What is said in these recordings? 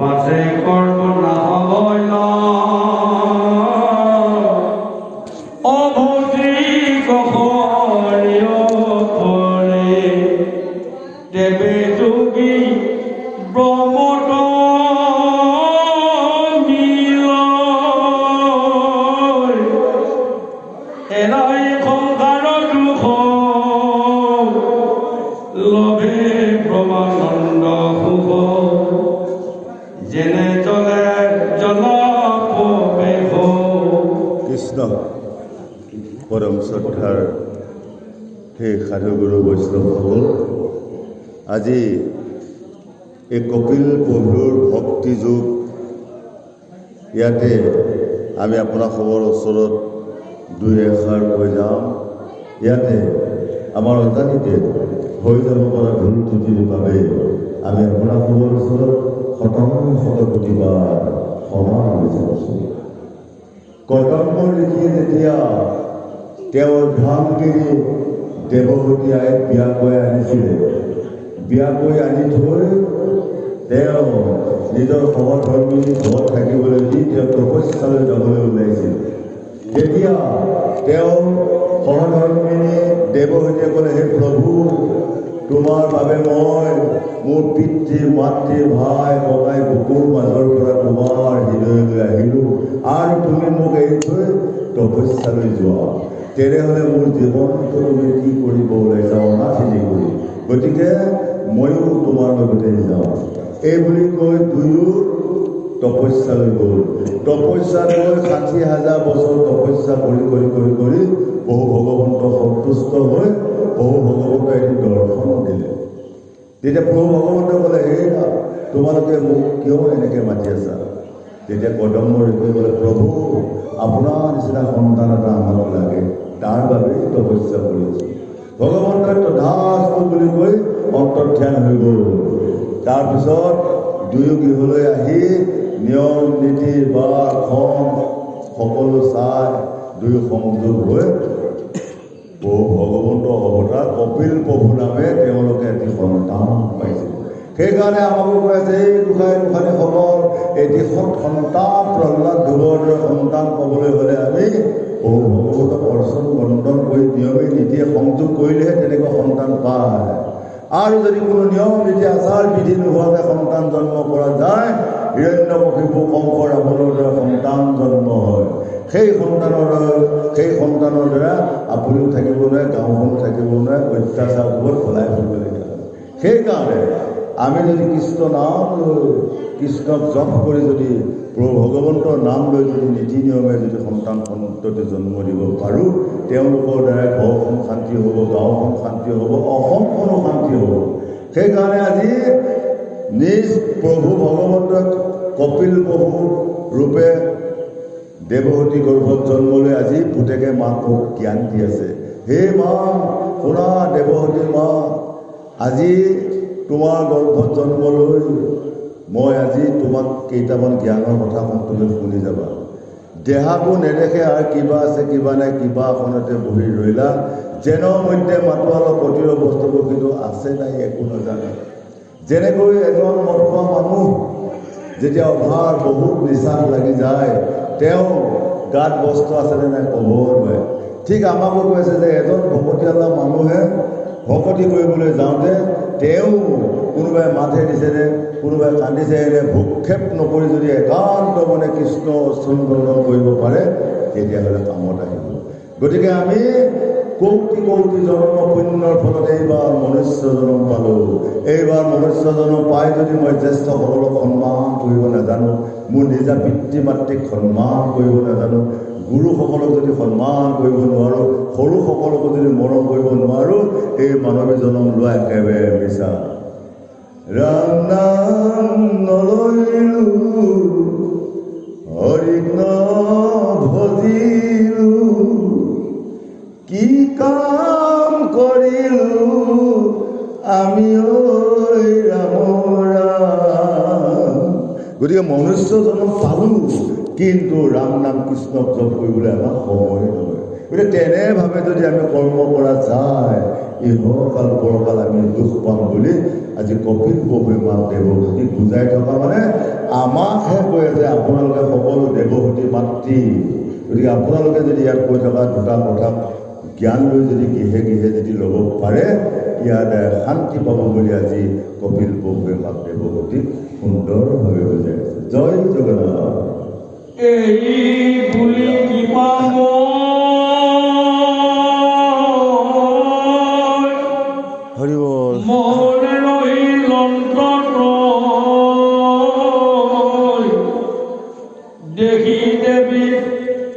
পাশে কৰব না হবই না অভূতি কখনিও পৰে দেবে যোগী ব্ৰহ্মট মিল এৰাই সংসাৰ দুখ লভে ব্ৰহ্মানন্দ সুখ যেনে চলে জলপবেশ কৃষ্ণ পৰম শ্ৰদ্ধাৰ সেই সাধুগুৰু বৈষ্ণৱসকল, আজি এই কপিল প্ৰভুৰ ভক্তি যুগ ইয়াতে আমি আপোনালোকৰ ওচৰত দুই এষাৰ কৈ যাম। ইয়াতে আমাৰ অজানিতে হৈ যাব পৰা ভুল ত্ৰুটিৰ বাবে আমি আপোনালোকৰ ওচৰত শতকোটিবাৰ ক্ষমা বিচাৰিছোঁ। কদম্বৰ ঋষিয়ে যেতিয়া তেওঁৰ ধ্যানগিৰি দেৱহতী আইক বিয়াকৈ আনিছিলে, বিয়াকৈ আনি থৈ তেওঁ নিজৰ সহধৰ্মীৰ ঘৰত থাকিবলৈ দি তেওঁ তপস্যালৈ যাবলৈ ওলাইছিল। তেতিয়া তেওঁ সহধৰ্মিনী দেৱহতীয়ে ক'লে, হে প্ৰভু, তোমাৰ বাবে মই মোৰ পিতৃ মাতৃ ভাই ককাই বুকুৰ মাজৰ পৰা তোমাৰ হৃদয়লৈ আহিলোঁ আৰু তুমি মোক এৰি থৈ তপস্যালৈ যোৱা, তেনেহ'লে মোৰ জীৱনটো তুমি কি কৰিব ওলাইছা অনাথিনী কৰি, গতিকে ময়ো তোমাৰ লগতে যাওঁ। এই বুলি কৈ দুয়ো তপস্যালৈ গ'ল। তপস্যাত গৈ ৬০,০০০ বছৰ তপস্যা কৰি কৰি কৰি কৰি বহু ভগৱন্ত সন্তুষ্ট হৈ বহু ভগৱন্ত এটি দৰ্শন দিলে। তেতিয়া প্ৰভু ভগৱন্তই ক'লে, হে তোমালোকে মোক কিয় এনেকৈ মাতি আছা? তেতিয়া কদম্ব ঋষিয়ে ক'লে, প্ৰভু, আপোনাৰ নিচিনা সন্তান এটা আমাক লাগে, তাৰ বাবেই তপস্যা কৰি আছোঁ। ভগৱন্তই তথাস্তু বুলি কৈ অন্তৰ্ধান হৈ গ'ল। তাৰপিছত দুয়ো গৃহলৈ আহি নিয়ম নীতি বাৰ খন সকলো চাই দুয়ো সংযোগ হৈ বহু ভগৱন্ত অৱতাৰ কপিল প্ৰভু নামে তেওঁলোকে এটি সন্তান পাইছিল। সেইকাৰণে আমাকো কৈ আছে, এই গোসাঁই গোসাঁনীসকল এটি সন্তান প্ৰহ্লাদ ধ্ৰুৱৰ দৰে সন্তান পাবলৈ হ'লে আমি বহু ভগৱতক অৰ্চন বন্দন কৰি নিয়মে নীতিয়ে সংযোগ কৰিলেহে তেনেকুৱা সন্তান পায়। আৰু যদি কোনো নিয়ম নীতি আচাৰ বিধি নোহোৱাকৈ সন্তান জন্ম কৰা যায়, হিৰণ্যকশিপু কংস ৰাৱণৰ দৰে সন্তান জন্ম হয়। সেই সন্তানৰ দ্বাৰা আপুনিও থাকিব নোৱাৰে, গাঁওখনো থাকিব নোৱাৰে, অত্যাচাৰবোৰত পলাই ফুৰিবলগীয়া হয়। সেইকাৰণে আমি যদি কৃষ্ণ নাম লৈ কৃষ্ণক জপ কৰি যদি প্ৰভু ভগৱন্তৰ নাম লৈ যদি নীতি নিয়মে যদি সন্তান সন্ততি জন্ম দিব পাৰোঁ, তেওঁলোকৰ দ্বাৰাই ঘৰখন শান্তি হ'ব, গাঁওখন শান্তি হ'ব, অসমখনো শান্তি হ'ব। সেইকাৰণে আজি নিজ প্ৰভু ভগৱন্তক কপিল প্ৰভু ৰূপে দেৱহতী গৰ্ভত জন্ম লৈ আজি পুতেকে মাকক জ্ঞান দি আছে। হে মা, শুনা দেৱহতী মা, আজি তোমাৰ গৰ্ভত জন্ম লৈ মই আজি তোমাক কেইটামান জ্ঞানৰ কথা কম, তুমি শুনি যাবা। দেহাবোৰ নেদেখে আৰু কিবা আছে কিবা নাই, কিবা এখনতে বহি ৰৈলা, যেন মধ্যে মাতোৱালৰ প্ৰতিৰ বস্তুবোৰ কিন্তু আছে নাই একো নাজানে। যেনেকৈ এজন মদ খোৱা মানুহ যেতিয়া অভাৰ বহুত নিচাত লাগি যায়, তেওঁ গাত বস্তু আছেনে নাই ক'ব নোৱাৰে। ঠিক আমাকো কৈছে যে এজন ভকতীয়ালা মানুহে ভকতি কৰিবলৈ যাওঁতে তেওঁ কোনোবাই মাতহে দিছেনে, কোনোবাই কান্দিছেনে, ভূক্ষেপ নকৰি যদি একান্ত মনে কৃষ্ণ অস্তুনবন্ধন কৰিব পাৰে, তেতিয়াহ'লে কামত আহিব। গতিকে আমি কৌটি কৌটি জন্ম পুণ্যৰ ফলত এইবাৰ মনুষ্য জন্ম পালোঁ। এইবাৰ মনুষ্য জন্ম পাই যদি মই জ্যেষ্ঠসকলক সন্মান কৰিব নাজানো, মোৰ নিজা পিতৃ মাতৃক সন্মান কৰিব নাজানো, গুৰুসকলক যদি সন্মান কৰিব নোৱাৰোঁ, সৰুসকলকো যদি মৰম কৰিব নোৱাৰোঁ, এই মানৱী জন্ম লোৱা একেবাৰে মিছা। ৰাম নাম নলইলো, হৰিক নভজিলো, কি কাম কৰিলো আমি ঐ ৰাম ৰাম। গতিকে মনুষ্য জন্ম পালোঁ, কিন্তু ৰাম নাম কৃষ্ণক জপ কৰিবলৈ আমাৰ সময় নহয়। গতিকে তেনেভাৱে যদি আমি কৰ্ম কৰা যায়, ইহকাল পৰকাল আমি দুখ পাম বুলি আজি কপিল প্ৰভুৱে মাক দেৱহতীক বুজাই থকা মানে আমাকহে কৈ আছে আপোনালোকে সকলো দেৱহতী মাতৃ। গতিকে আপোনালোকে যদি ইয়াত কৈ থকা দুটা কথা জ্ঞান লৈ যদি গৃহে গৃহে যদি ল'ব পাৰে, ইয়াত শান্তি পাব বুলি আজি কপিল প্ৰভুৱে মাক দেৱহতীক সুন্দৰভাৱে বুজাইছে। জয় জগন্নাথ। এই বুলি কিমান হৰি বল। মনে ৰহিল অন্তৰলৈ, দেখি দেৱী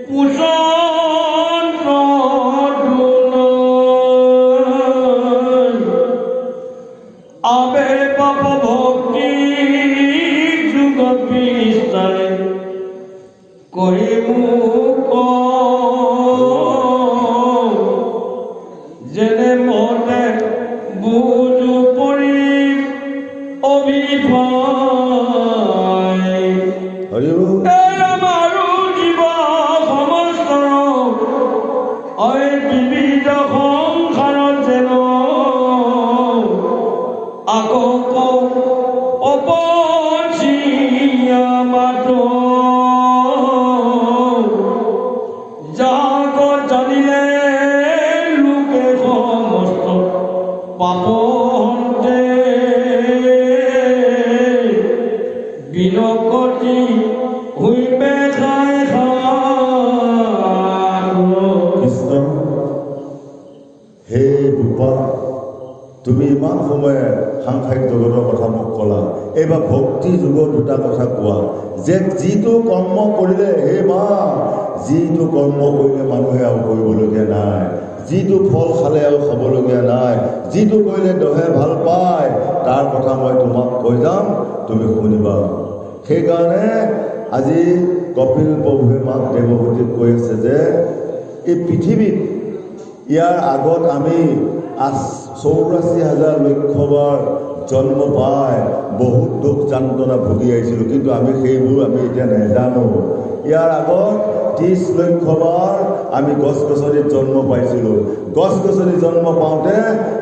পুষন্ত আবে পাপ ভক্তি যুগত বিস্তাৰে কৰি মোক যেনে মনে বুজু পৰি অভিভয় হৰি বল। আমাৰো জীৱ সমস্ত বিবিধ সংসাৰত যেন আকৌ অপচিয়া মাতো যাক জানিলে লোকে সমস্ত পাপন্তে বিনকতি হুইবে খাই কৃষ্ণ, হে গোপা, তুমি ইমান সময়ে সাংসাৰিক জগতৰ কথা মোক ক'লা, এইবাৰ ভক্তি যুগৰ দুটা কথা কোৱা। যে যিটো কৰ্ম কৰিলে, হে মা, যিটো কৰ্ম কৰিলে মানুহে আৰু কৰিবলগীয়া নাই, যিটো ফল খালে আৰু খাবলগীয়া নাই, যিটো কৰিলে দহে ভাল পায়, তাৰ কথা মই তোমাক কৈ যাম, তুমি শুনিবা। সেইকাৰণে আজি কপিল প্ৰভুৱে মাক দেৱহতীক কৈ আছে যে এই পৃথিৱীত ইয়াৰ আগত আমি 84,000 লক্ষবাৰ জন্ম পাই বহুত দুখ যান্ত্ৰণা ভুগি আহিছিলোঁ, কিন্তু আমি সেইবোৰ এতিয়া নাজানো। ইয়াৰ আগত 30 লক্ষবাৰ আমি গছ গছনিত জন্ম পাইছিলোঁ। গছ গছনি জন্ম পাওঁতে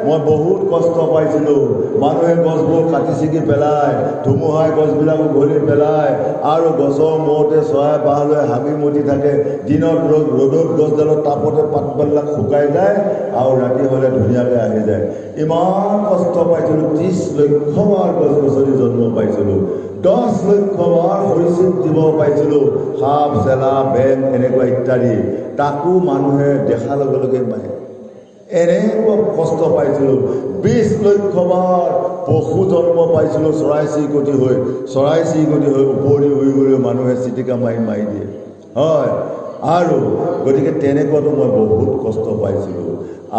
মই বহুত কষ্ট পাইছিলোঁ। মানুহে গছবোৰ কাটি ছিগি পেলায়, ধুমুহাই গছবিলাক উঘলি পেলায়, আৰু গছৰ মূৰতে চৰাই বাঁহ লৈ হাগি মুতি থাকে। দিনত ৰ'দত গছডালৰ তাপতে পাতবিলাক শুকাই যায় আৰু ৰাতি হ'লে ধুনীয়াকৈ আহি যায়। ইমান কষ্ট পাইছিলোঁ। 30 লক্ষবাৰ গছ গছনি জন্ম পাইছিলোঁ। 10 লক্ষবাৰ সৰীসৃপ জীৱ পাইছিলোঁ, সাপ চেলা বেং এনেকুৱা ইত্যাদি। তাকো মানুহে দেখাৰ লগে লগে মাৰে, এনেকুৱা কষ্ট পাইছিলোঁ। 20 লক্ষবাৰ পশু জন্ম পাইছিলোঁ, চৰাই চিৰিকটি হৈ ওপৰি উৰি গৈ মানুহে চিটিকা মাৰি মাৰি দিয়ে, হয়। আৰু গতিকে তেনেকুৱাতো মই বহুত কষ্ট পাইছিলোঁ।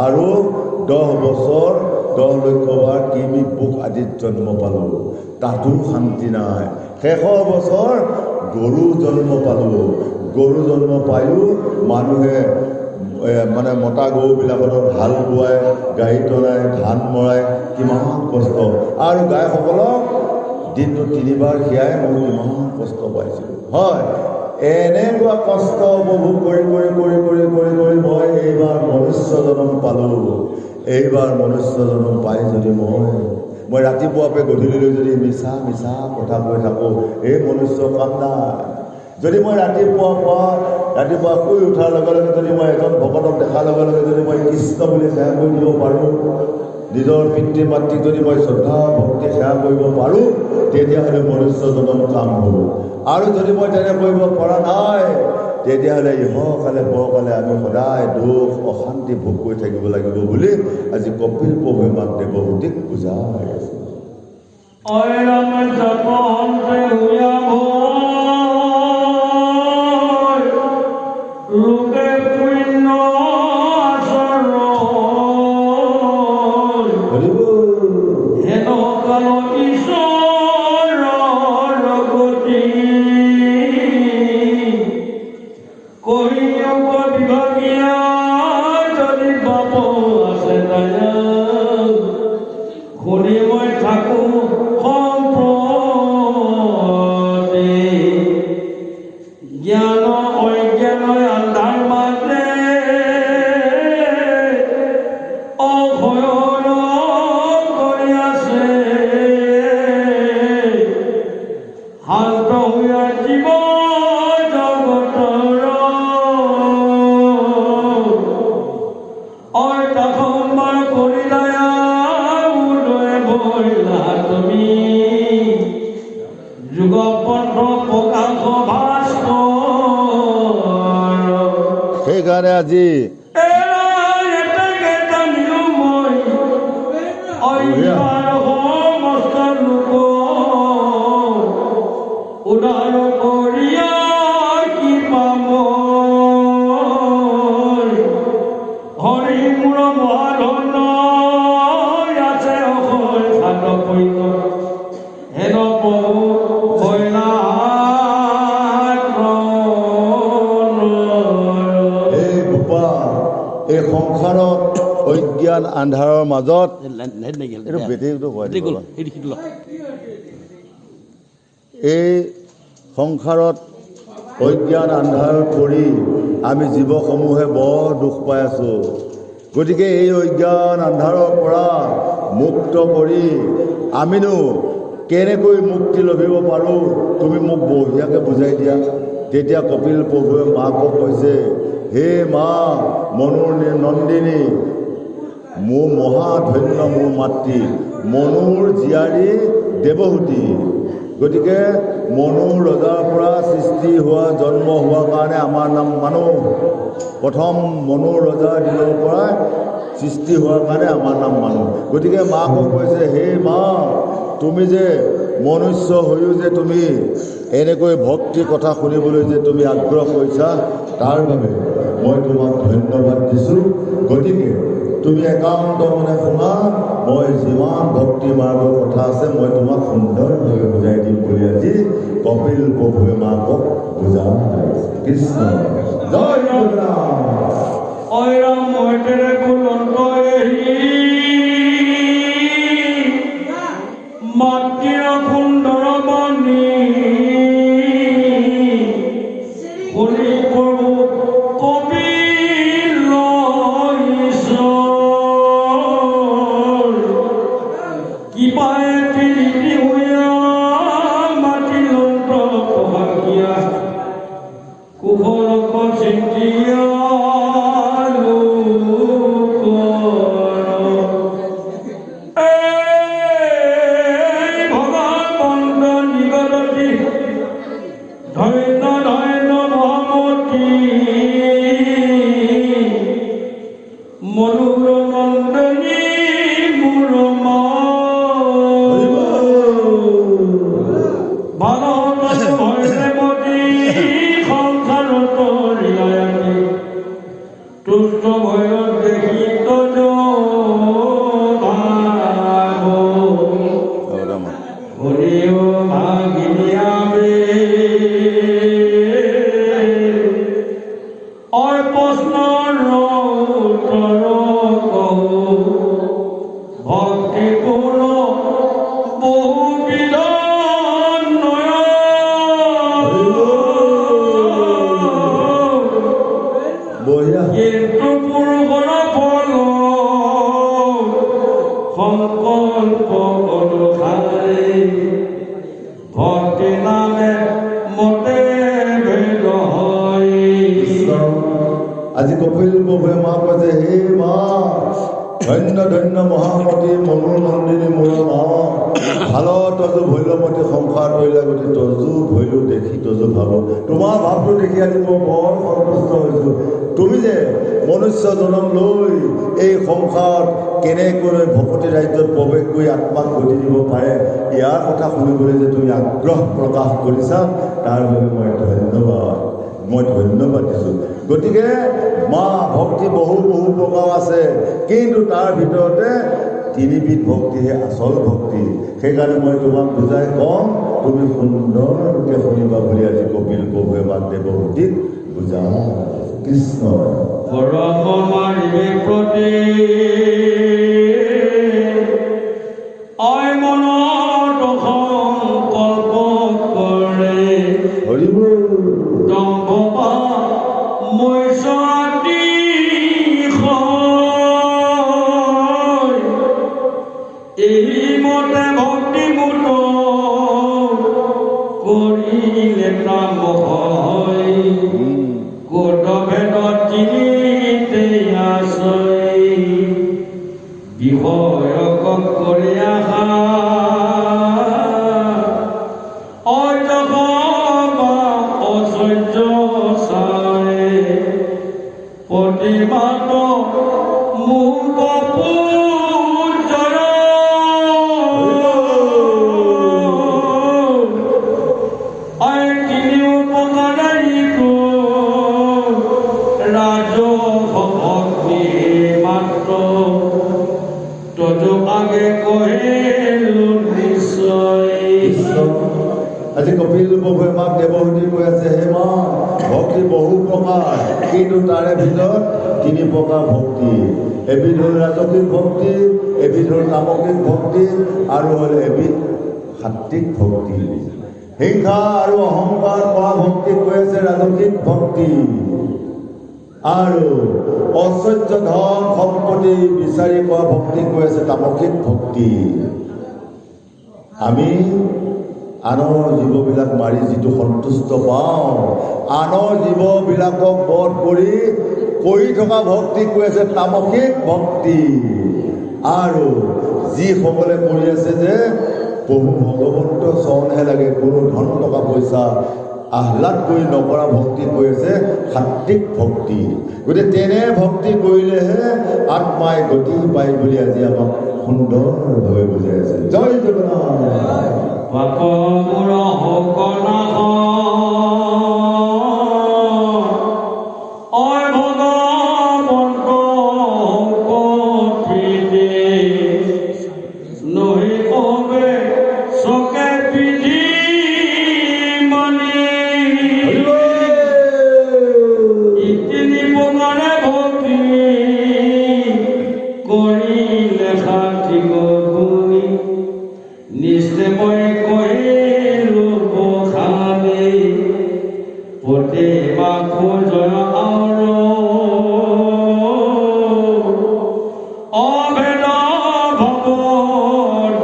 আৰু 10 বছৰ 10 লক্ষবাৰ কৃমি পোক আদিত জন্ম পালোঁ, তাতো শান্তি নাই। শেষৰ বছৰ গৰু জন্ম পালোঁ। গৰু জন্ম পায়ো মানুহে মানে মতা গৰুবিলাকৰ হাল বোৱাই, গাড়ী টনাই, ধান মৰাই, কিমান কষ্ট। আৰু গাইসকলক দিনটো 3 বাৰ খীয়াই মই কিমান কষ্ট পাইছিলোঁ, হয়। এনেকুৱা কষ্ট উপভোগ কৰি কৰি কৰি কৰি কৰি কৰি মই এইবাৰ মনুষ্য জন্ম পালোঁ। এইবাৰ মনুষ্য জন্ম পাই যদি মই ৰাতিপুৱাপে গধূলিলৈ যদি মিছা মিছা কথা কৈ থাকোঁ, এই মনুষ্য কাম নাই। যদি মই ৰাতিপুৱা শুই উঠাৰ লগে লগে যদি মই এজন ভকতক দেখাৰ লগে লগে যদি মই কৃষ্ণ বুলি সেৱা কৰি দিব পাৰোঁ, নিজৰ পিতৃ মাতৃক যদি মই শ্ৰদ্ধা ভক্তি সেৱা কৰিব পাৰোঁ, তেতিয়াহ'লে মনুষ্য জন্ম কাম হ'ব। আৰু যদি মই তেনে কৰিব পৰা নাই, তেতিয়াহ'লে ইহকালে পৰকালে আমি সদায় দুখ অশান্তি ভোগ কৰি থাকিব লাগিব বুলি আজি কপিল প্ৰভুৱে মাক দেৱহতীক বুজাই আছে। শুনি মই থাকোঁ শান্ত হইয়া জীব জগতৰ অৰ্থ সম্ভাৰ কৰি দয়া উদয় ভৈলা তুমি যুগপন্থ প্ৰকাশ ভাস্কৰ সেইকাৰণে আজি উদাৰ কৰিয়া কি পাম হৰি মোৰ মহাধন আছে অসল খাদ কৰিব হেন প্ৰভু এই গোপাল এই সংসাৰত অজ্ঞান আন্ধাৰৰ মাজত এইটো বেটেৰীটো হয় এই সংসাৰত অজ্ঞান আন্ধাৰত পৰি আমি জীৱসমূহে বৰ দুখ পাই আছোঁ। গতিকে এই অজ্ঞান আন্ধাৰৰ পৰা মুক্ত কৰি আমিনো কেনেকৈ মুক্তি লভিব পাৰোঁ তুমি মোক বঢ়িয়াকৈ বুজাই দিয়া। তেতিয়া কপিল প্ৰভুৱে মাকক কৈছে, হে মা মনুৰ নন্দিনী, মোৰ মহাধন্য মোৰ মাতৃ, মনুৰ জীয়াৰী দেৱহূতি। গতিকে মনু ৰজাৰ পৰা সৃষ্টি হোৱা জন্ম হোৱাৰ কাৰণে আমাৰ নাম মানুহ। প্ৰথম মনু ৰজাৰ দিনৰ পৰাই সৃষ্টি হোৱাৰ কাৰণে আমাৰ নাম মানুহ। গতিকে মাকক কৈছে, হে মা তুমি যে মনুষ্য হৈও যে তুমি এনেকৈ ভক্তিৰ কথা শুনিবলৈ যে তুমি আগ্ৰহ কৰিছা তাৰ বাবে মই তোমাক ধন্যবাদ দিছোঁ। গতিকে তুমি একান্ত মনে শুনা, মই যিমান ভক্তি মাৰ্গৰ কথা আছে মই তোমাক সুন্দৰভাৱে বুজাই দিম বুলি আজি কপিল প্ৰভুৱে মাকক বুজাই। কৃষ্ণ জয় ৰাম। অয় ৰাম মই তেৰে কুলন্ত মাতৃৰ সুন্দৰ বাণী শুনি প্ৰভু কপিল কিবায়ে প্ৰীতি হৈয়া মাতিল প্ৰভাকিয়া কুভৰক চিন্তিয়া ধন্য ধন্য মহামতী মনুৰ নন্দনী মোৰ মা ভাৰতী সংসাৰত ৰিয়ায়ী তুষ্ট ভয়ত দেখি তজ হৰিও ভাগিনিয়াবে অয় প্ৰশ্নৰ উত্তৰ কওঁ ভক্তি পূৰ্ণ বহুবিধ কিন্তু পুৰুষৰ ফল সংকল্প অনুসাৰে ভক্তি নামে মতে ভেদ হয়। আজি কপিল প্ৰভুৱে মা কৈছে, হে মা ধন্য ধন্য মহামতী মনুৰ নন্দিনী মোৰ মা, ভাল তজু ভৈলমতী সংসাৰ কৰিলে গতিকে তজু ভৈলো দেখি তজু ভাবো। তোমাৰ ভাৱটো দেখি আজি মই বৰ সন্তুষ্ট হৈছোঁ। তুমি যে মনুষ্য জনম লৈ এই সংসাৰ কেনেকৈ ভকতি ৰাজ্যত প্ৰৱেশ কৰি আত্মাক গতি দিব পাৰে ইয়াৰ কথা শুনিবলৈ যে তুমি আগ্ৰহ প্ৰকাশ কৰিছা তাৰ বাবে মই ধন্যবাদ দিছোঁ। গতিকে মা ভক্তি বহু প্ৰকাৰ আছে, কিন্তু তাৰ ভিতৰতে তিনিবিধ ভক্তিহে আচল ভক্তি। সেইকাৰণে মই তোমাক বুজাই কম, তুমি সুন্দৰকৈ শুনিবা বুলি আজি কপিল প্ৰভুৱে মাক দেৱহূতিক বুজা। কৃষ্ণ প্ৰতি অয় মনত সংকল্প কৰে হৰিব দম্ভপা মই স্বাতী এই মতে ভক্তি মুঠ কৰি কৰিলে নাম হয় কোট ভেদ তিনিতে আছই বিষয়ক কৰি আহা অসহ্য চাই প্ৰতিমাত মোক পূজয় তিনি উপকাৰিতো ৰাজভক্তি মাত্ৰ ততো আগে কহিলো নিশ্চয়। আজি কপিল প্ৰভুৱে মাক দেৱহতী কৈ আছে, হে মা, ভক্তি বহু প্ৰকাৰ, কিন্তু তাৰে ভিতৰত 3 প্ৰকাৰ ভক্তি। এবিধ হ'ল ৰাজসিক ভক্তি, এবিধ হ'ল তামসিক ভক্তি, আৰু হ'ল এবিধ সাত্বিক ভক্তি। হিংসা আৰু অহংকাৰ কৰা ভক্তি কৈ আছে ৰাজসিক ভক্তি, আৰু ঐশ্বৰ্য ধন সম্পত্তি বিচাৰি কৰা ভক্তি কৈ আছে তামসিক ভক্তি। আমি আনৰ জীৱবিলাক মাৰি যিটো সন্তুষ্ট পাওঁ, আনৰ জীৱবিলাকক বধ কৰি থকা ভক্তি কৈ আছে তামসিক ভক্তি। আৰু যিসকলে কৰি আছে যে প্ৰভু ভগৱন্ত চৰণহে লাগে, কোনো ধন টকা পইচা আহ্লাদ কৰি নকৰা ভক্তি কৈ আছে সাত্বিক ভক্তি। গতিকে তেনে ভক্তি কৰিলেহে আত্মাই গতি পায় বুলি আজি আমাক সুন্দৰভাৱে বুজাই আছে। জয় জগন্নাথ। বাপমূৰ সকনাহ অই ভগৱন্ত কপিলে নহি কবে চকে পিধি মানি তিনি প্ৰকাৰে ভক্তি কৰিলে সাত্বিক গুণী নিশ্চয় কহিলো বখানি প্ৰতিমা খোজয় আৰু অভেদ ভৱ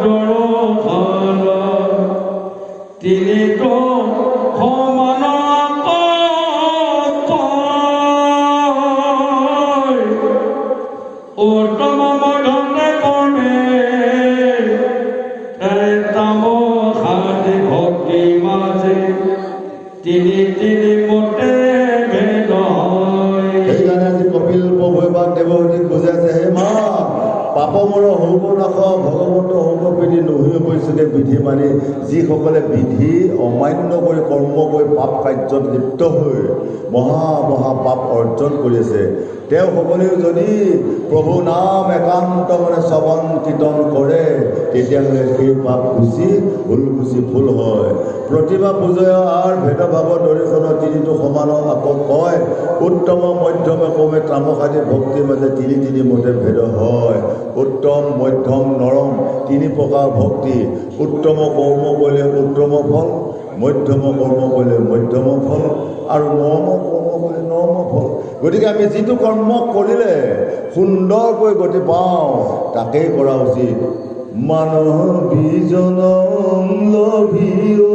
দৰ্শন তিনিটো সমান উত্তম মধনে কৰ্মে ভক্তি মাজে তিনি মতে ভেদ হয়। সেইকাৰণে আজি কপিল প্ৰভুৱে বা দেৱহতীক বুজাইছে, হে মা, পাপমৰ সৌবনাশ ভগৱন্ত সৌবপীতি নহিও কৈছোকে বিধি মানি। যিসকলে বিধি অমান্য কৰি কৰ্ম কৰি পাপ কাৰ্যত লিপ্ত হৈ মহা পাপ অৰ্জন কৰি আছে, তেওঁসকলেও যদি প্ৰভু নাম একান্ত মানে শ্ৰৱণ কীৰ্তন কৰে, তেতিয়াহ'লে সেই পাপ গুচি ফুল হয়। প্ৰতিমা পূজয় আৰু ভেদভাৱ দৰ্শনৰ তিনিটো সমান আকৌ কয়, উত্তম মধ্যম ক্ৰমে তামসাদি ভক্তিৰ মাজে তিনি মতে ভেদ হয়। উত্তম মধ্যম নৰম 3 প্ৰকাৰ ভক্তি। উত্তম কৰ্ম কৰিলে উত্তম ফল, মধ্যম কৰ্ম কৰিলে মধ্যম ফল, আৰু নৰম কৰ্ম কৰিলে নৰম ফল। গতিকে আমি যিটো কৰ্ম কৰিলে সুন্দৰকৈ গতি পাওঁ তাকেই কৰা উচিত। মানৱ বিজনম লভিও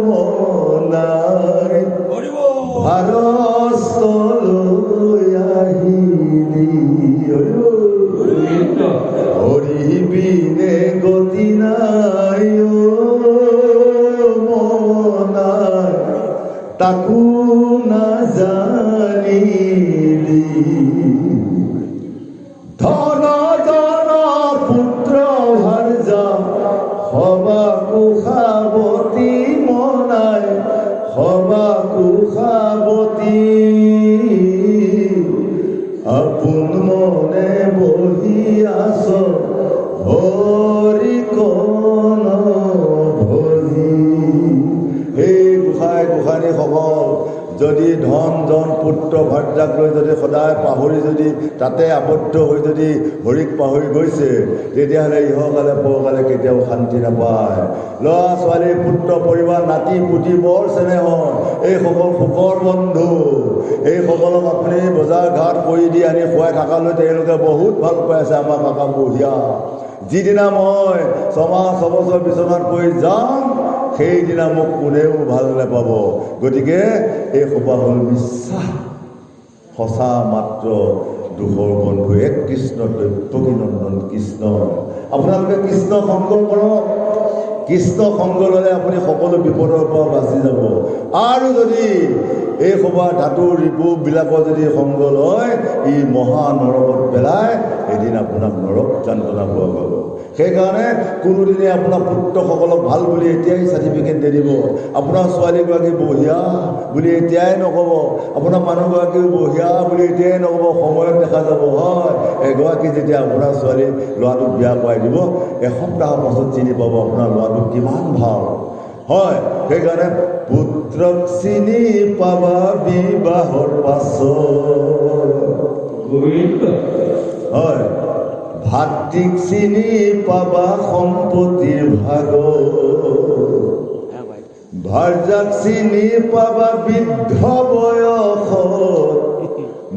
মনাই ভাৰতলৈ আহিলি, হৰি বিনে গতি নাই মনাই তাকো নাজানিলি। ধন জন পুত্ৰ ভাৰ্যা সবা কুশাৱতী মনাই সবা কুশাৱতী, আপোন মনে বহি আছ হৰি কণ ভজি। সেই গোসাঁনীসকল যদি ধন জন পুত্ৰ ভাৰ্যাক লৈ যদি সদায় পাহৰি যদি তাতে আবদ্ধ হৈ যদি হৰিক পাহৰি গৈছে, তেতিয়াহ'লে ইহকালে পৰকালে কেতিয়াও শান্তি নাপায়। ল'ৰা ছোৱালী পুত্ৰ পৰিবাৰ নাতি পুতি বৰ চেনেহ, এইসকল সুখৰ বন্ধু, এইসকলক আপুনি বজাৰ ঘাট কৰি দি আনি খুৱাই থকালৈ তেওঁলোকে বহুত ভাল পাই আছে। আমাৰ কাকা বঢ়িয়া, যিদিনা মই 6 মাহ 6 বছৰ বিচনাত পৰি যাম সেইদিনা মোক কোনেও ভাল নাপাব। গতিকে এই সভা হ'ল বিশ্বাস, সঁচা মাত্ৰ দুখৰ বন্ধু এক কৃষ্ণ দৈত্যকী নন্দন কৃষ্ণ। আপোনালোকে কৃষ্ণ সংগ কৰক। কৃষ্ণ সংগ ল'লে আপুনি সকলো বিপদৰ পৰা বাচি যাব। আৰু যদি এই সভা ধাতু ৰিপুবিলাকৰ যদি সংগ লয়, ই মহা নৰকত পেলাই এদিন আপোনাক নৰক যান্ত্ৰণা পোৱা যাব। সেইকাৰণে কোনোদিনে আপোনাৰ পুত্ৰসকলক ভাল বুলি এতিয়াই চাৰ্টিফিকেট নিদিব, আপোনাৰ ছোৱালীগৰাকী বঢ়িয়া বুলি এতিয়াই নক'ব, আপোনাৰ মানুহগৰাকীও বঢ়িয়া বুলি এতিয়াই নক'ব। সময়ত দেখা যাব হয় এগৰাকী যেতিয়া আপোনাৰ ছোৱালী ল'ৰাটোক বিয়া কৰাই দিব, এসপ্তাহৰ পাছত চিনি পাব আপোনাৰ ল'ৰাটো কিমান ভাল হয়। সেইকাৰণে পুত্ৰক চিনি পাবা বিবাহৰ পাছত, হয় ভাতৃক চিনি পাবা সম্পত্তিৰ ভাগত, ভাৰ্যাক চিনি পাবা বৃদ্ধ বয়সত,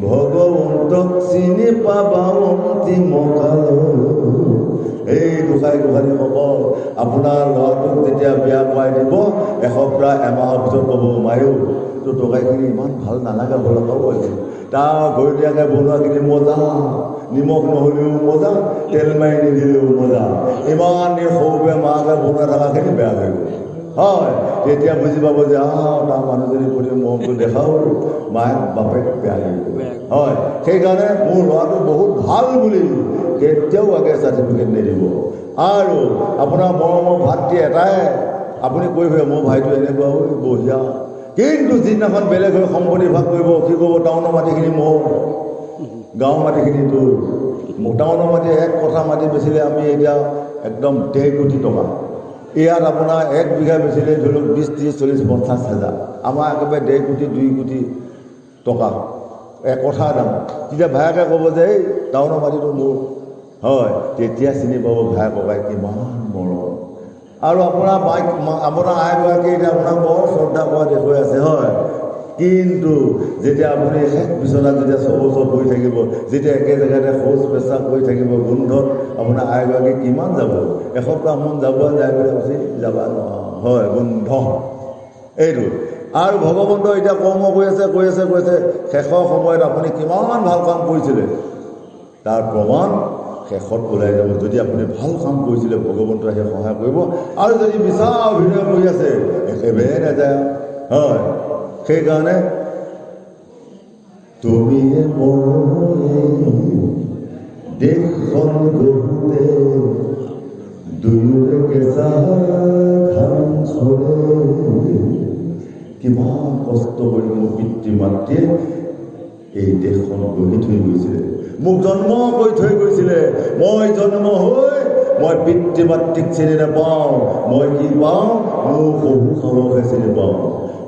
ভগৱন্তক চিনি পাবা অন্তিম কালত। এই গোসাঁই গোসাঁনীসকল আপোনাৰ ল'ৰাটোক যেতিয়া বিয়া কৰাই দিব, এসপ্তাহ এমাহৰ পিছত ক'ব মায়ো তোৰ তৰকাৰীখিনি ইমান ভাল নালাগে হ'ল আকৌ, তাৰ ঘৰতীয়াকৈ বনোৱাখিনি মজা, নিমখ নহ'লেও মজা, তেল মাৰি নিদিলেও মজা, ইমান দিন সৰুকৈ মাকে বনাই থকাখিনি বেয়া হৈ গ'ল হয়। তেতিয়া বুজি পাব যে তাৰ মানুহজনীৰ প্ৰতি মৰমটো দেখাও, মায়ে বাপেক বেয়া হৈ গ'ল হয়। সেইকাৰণে মোৰ ল'ৰাটো বহুত ভাল বুলি কেতিয়াও আগে চাৰ্টিফিকেট নিদিব। আৰু আপোনাৰ মৰমৰ ভাতৃ এটাই আপুনি কৈ ফুৰে মোৰ ভাইটো এনেকুৱা হৈ বঢ়িয়া, কিন্তু যিদিনাখন বেলেগ হৈ সম্পত্তি ভাগ কৰিব, কি কৰিব টাউনৰ মাটিখিনি মোৰ, গাঁৱৰ মাটিখিনিতো টাউনৰ মাটি এক কঠা মাটি বেচিলে আমি এতিয়া একদম 1.5 কোটি টকা, ইয়াত আপোনাৰ 1 বিঘা বেচিলে ধৰি লওক 20, 30, 40, 50 হাজাৰ, আমাৰ একেবাৰে 1.5 কোটি 2 কোটি টকা একঠাৰ দাম। তেতিয়া ভায়েকে ক'ব যে এই টাউনৰ মাটিটো মোৰ হয়, তেতিয়া চিনি পাব ভাই ককাই কিমান মৰম। আৰু আপোনাৰ আইগৰাকী এতিয়া আপোনাক বৰ শ্ৰদ্ধা কৰা দেখুৱাই আছে হয়, কিন্তু যেতিয়া আপুনি শেষ বিচনাত যেতিয়া চব কৰি থাকিব, যেতিয়া একে জেগাতে শৌচ পেচাব কৰি থাকিব, গোন্ধত আপোনাৰ আইগৰাকী কিমান যাব, এসপ্তাহমান যাব যাই পেলাই উচি যাবা নহয় হয় গোন্ধ এইটো। আৰু ভগৱন্ত এতিয়া কৰ্ম কৰি আছে শেষৰ সময়ত আপুনি কিমান ভাল কাম কৰিছিলে তাৰ প্ৰমাণ শেষত ওলাই যাব। যদি আপুনি ভাল কাম কৰিছিলে ভগৱন্তই আহি সহায় কৰিব, আৰু যদি মিছা অভিনয় কৰি আছে একেবাৰে নাযায় হয়। সেইকাৰণে তুমি দেশখন গঢ়োতে দুয়োৰে কেঁচা ধান চলে, কিমান কষ্ট কৰি মোৰ পিতৃ মাতৃয়ে এই দেশখন গঢ়ি থৈ গৈছিলে, মোক জন্ম কৰি থৈ গৈছিলে। মই জন্ম হৈ মই পিতৃ মাতৃক চিনি নাপাওঁ, মই কি পাওঁ মোৰ শহু শাহুকহে চিনি পাওঁ,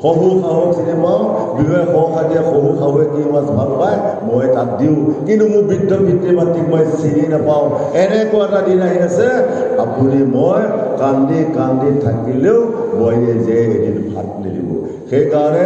শহু শাহুক চিনি পাওঁ। বিহুৱে শহা দিয়ে শহু শাহুৱে কি মাছ ভাল পায় মই তাত দিওঁ, কিন্তু মোৰ বৃদ্ধ পিতৃ মাতৃক মই চিনি নাপাওঁ। এনেকুৱা এটা দিন আহি আছে আপুনি মই কান্দি কান্দি থাকিলেও মই যে এদিন ভাত নিদিব। সেইকাৰণে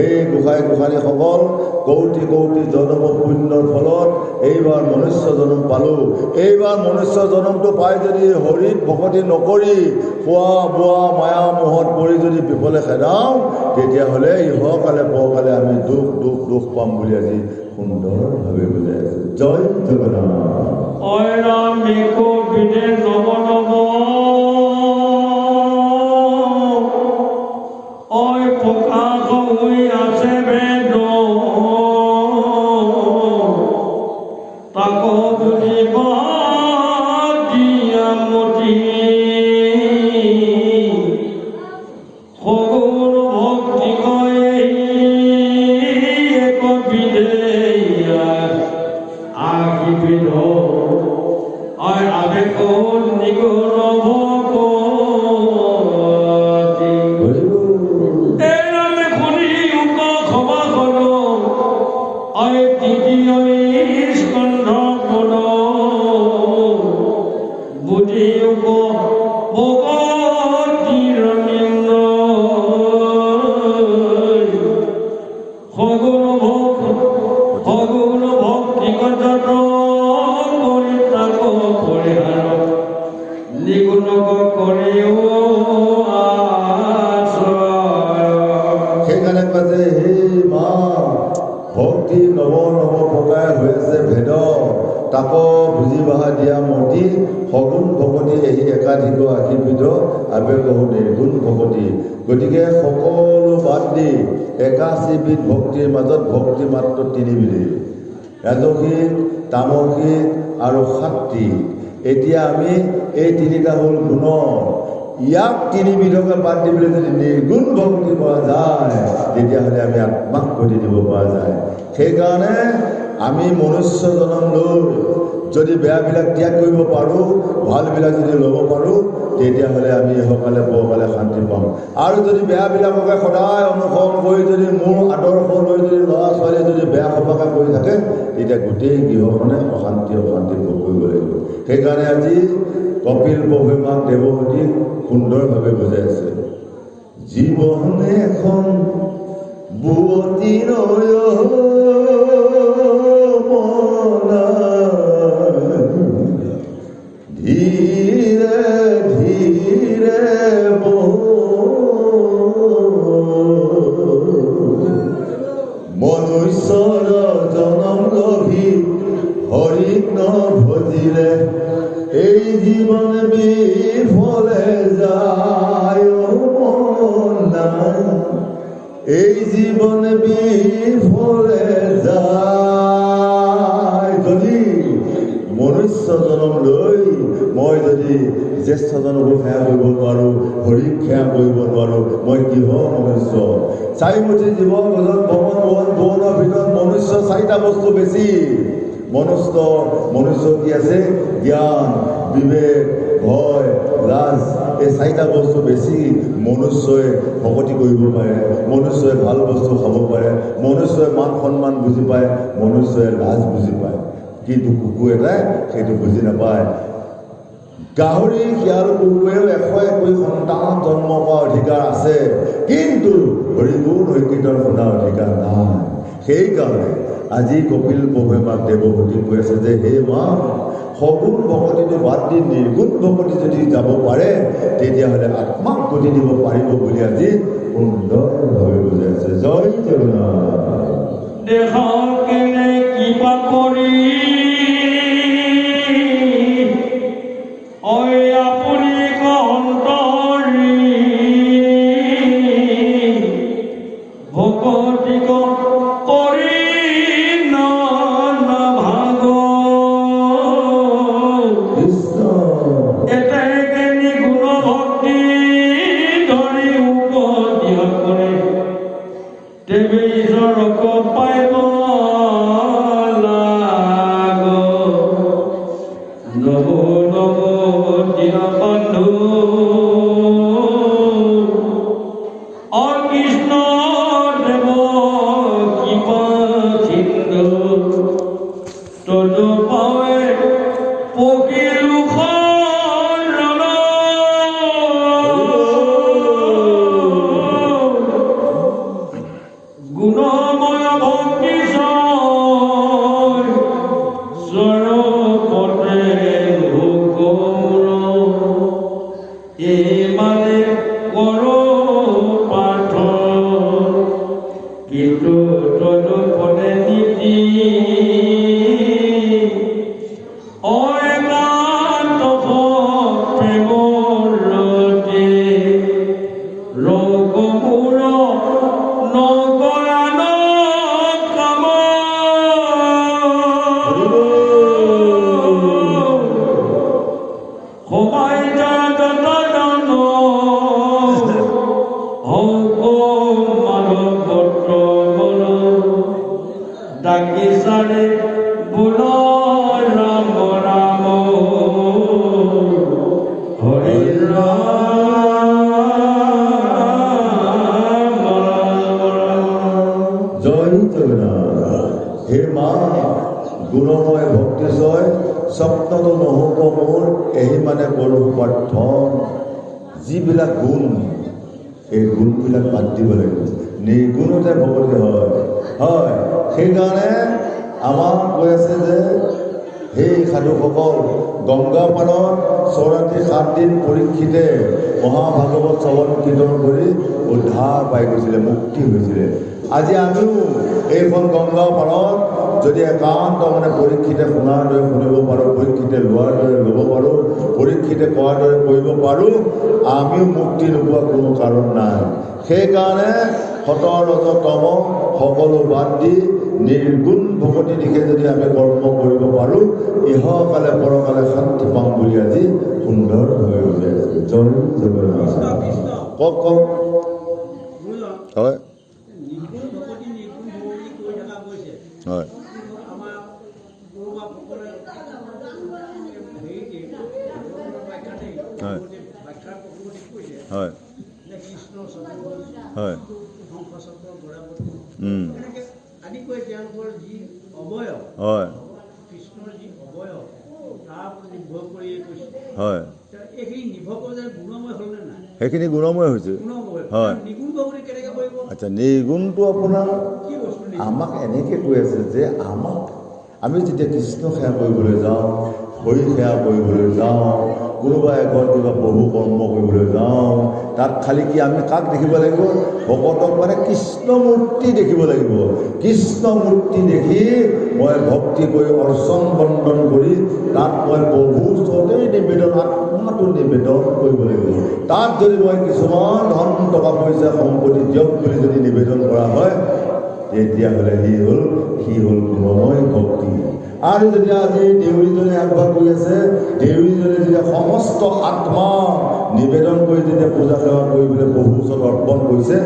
এই গোসাঁই গোসাঁনীসকল কৌটি কৌটি জন্ম পুণ্যৰ ফলত এইবাৰ মনুষ্য জন্ম পালোঁ। এইবাৰ মনুষ্য জন্মটো পাই যদি হৰিত ভকতি নকৰি খোৱা বোৱা মায়া মোহত পৰি যদি বিফলে খেদাওঁ, তেতিয়াহ'লে ইহকালে পৰকালে আমি দুখ দুখ দুখ পাম বুলি আজি সুন্দৰভাৱে বুজাই আছে। জয় জগন্নাথ। খবৰ আছে হে মা ভক্তি নৱ নৱ প্ৰকাৰে হৈ আছে ভেদ তাক বুজি বাহা দিয়া মতি সগুণ ভকতি এই একাধিক আশীৰ্বিধ আবেগ নিৰ্গুণ ভকতি গতিকে সকলো বাদ দি ৮১বিধ ভক্তিৰ মাজত ভক্তি মাত্ৰ ৩বিধেই ৰাজসিক তামসিক আৰু সাত্বিক এতিয়া আমি এই তিনিটা হ'ল গুণ ইয়াক ৩বিধকে বাদ দি পেলাই যদি নিৰ্গুণ ভক্তি কৰা যায় তেতিয়াহ'লে আমি আত্মাক গতি দিব পৰা যায় সেইকাৰণে আমি মনুষ্য জনম লৈ যদি বেয়াবিলাক ত্যাগ কৰিব পাৰোঁ ভালবিলাক যদি ল'ব পাৰোঁ তেতিয়াহ'লে আমি সকলে পৰকালে শান্তি পাম আৰু যদি বেয়াবিলাককে সদায় অনুসৰণ কৰি যদি মোৰ আদৰ্শ লৈ যদি ল'ৰা ছোৱালীয়ে যদি বেয়া সভাকে কৰি থাকে তেতিয়া গোটেই গৃহখনে অশান্তি ভোগ কৰিব লাগিব সেইকাৰণে আজি কপিল প্ৰভুৱে মাক দেৱহতীক সুন্দৰভাৱে বুজাই আছে জীৱন এখন বুৱতী নৈ ধীৰে ধীৰে মনুষ্যৰ জনম লভি হৰিক নভজিলে এই জীৱন বিফলে যায় এই জীৱন বিফলে যায় যদি মনুষ্য জনম লৈ মই যদি জ্যেষ্ঠজনকো সেৱা কৰিব নোৱাৰোঁ হৰিক সেৱা কৰিব নোৱাৰোঁ মই কিহৰ মনুষ্য চাৰিমুঠি জীৱ গজন ভৱন ভুৱনৰ ভিতৰত মনুষ্য ৪টা বস্তু বেছি মনুষ্য কি আছে জ্ঞান বিবেক ভয় লাজ এই ৪টা বস্তু বেছি মনুষ্যই ভকতি কৰিব পাৰে মনুষ্যই ভাল বস্তু খাব পাৰে মনুষ্যই মান সন্মান বুজি পায় মনুষ্যই লাজ বুজি পায় কিন্তু কুকুৰ এটাই সেইটো বুজি নাপায় গাহৰি শিয়াল কুকুৰেও ১০১ সন্তান জন্ম পোৱাৰ অধিকাৰ আছে কিন্তু হৰিগুণ হৰিকীৰ্তন শুনাৰ অধিকাৰ নাই সেইকাৰণে আজি কপিল প্ৰভুৱে মাক দেৱহতীক কৈ আছে যে হে মা সগুণ ভকতিটো বাদ দি নিৰ্গুণ ভকতি যদি যাব পাৰে তেতিয়াহ'লে আত্মাক গতি দিব পাৰিব বুলি আজি সুন্দৰভাৱে বুজাই আছে জয় জগন্নাথ দেশৰ কেনে কিবা কৰি ঐ আপুনি কন্তৰি ভকতি কৰি নাভাগ কৃষ্ণ এতেকে নিগুণ ভক্তি ধৰি উপদিয়া কৰে দেৱী ঈশ্বৰক পাইব লাগ নব নব দিয়া বন্ধু কৃষ্ণ দেৱ কিবা সিন্ধু তদ পাৱে পকিলো গুণময় ভক্তি স্বৰূপতে ভোগৰ এই মানে কৰো পাঠ কিন্তু তদুপদে নীতি একান্ত প্ৰেমৰ ৰতে ৰগমূৰ নগয়ান কাম সবাই যান মাধৱত্ৰ বল ডাকি চাৰে বোল ৰাম ৰাম হৰি জয় জগন্নাথ হে মা গুণময় ভক্তি জয় স্বপ্নত নহ'ব মোৰ এহি মানে কৰোঁ প্ৰাৰ্থন যিবিলাক গুণ এই গুণবিলাক বাদ দিব লাগিব নিৰ্গুণতে ভকতি হয় সেইকাৰণে আমাক কৈ আছে যে সেই সাধুসকল গংগা পাৰত 84 দিন পৰীক্ষিতে মহাভাগৱত শ্ৰৱণ কীৰ্তন কৰি উদ্ধাৰ পাই গৈছিলে, মুক্তি হৈছিলে। আজি আমিও এইখন গংগা পাৰত যদি একান্ত মানে পৰীক্ষিতে শুনাৰ দৰে শুনিব পাৰোঁ, পৰীক্ষিতে লোৱাৰ দৰে ল'ব পাৰোঁ, পৰীক্ষিতে কৰাৰ দৰে কৰিব পাৰোঁ, আমিও মুক্তি নোপোৱা কোনো কাৰণ নাই। সেইকাৰণে সত ৰজ তম সকলো বাদ দি নিৰ্গুণ ভকতি দিশে যদি আমি কৰ্ম কৰিব পাৰোঁ, ইহকালে পৰকালে শান্তি পাম বুলি আজি সুন্দৰ হৈ উলিয়াইছে। জয় জগন্নাথ। কওক কওক। হয় হয় হয় হয় হয় হয় সেইখিনি গুণময় হৈছে। হয় আচ্ছা, নিৰ্গুণটো আপোনাৰ আমাক এনেকৈ কৈ আছে যে আমি যেতিয়া কৃষ্ণ সেৱা কৰিবলৈ যাওঁ, হৰি সেৱা কৰিবলৈ যাওঁ, কোনোবা এঘৰত কিবা প্ৰভু কৰ্ম কৰিবলৈ যাওঁ, তাত খালি কি আমি কাক দেখিব লাগিব? ভকতক মানে কৃষ্ণ মূৰ্তি দেখিব লাগিব। কৃষ্ণ মূৰ্তি দেখি মই ভক্তি কৰি অৰ্চন বন্দন কৰি তাত মই প্ৰভুৰ ওচৰতেই নিবেদন, আত্মাটো নিবেদন কৰিব লাগিব। তাত যদি মই কিছুমান ধন টকা পইচা সম্পত্তি দিয়ক বুলি যদি নিবেদন কৰা হয়, তেতিয়াহ'লে সি হ'ল গুণময় ভক্তি। আৰু যেতিয়া আজি দেউৰীজনে আগভাগ কৰি আছে, দেউৰীজনে যেতিয়া সমস্ত আত্মা নিবেদন কৰি যেতিয়া পূজা সেৱা কৰিবলৈ প্ৰভুৰ ওচৰত অৰ্পণ কৰিছে,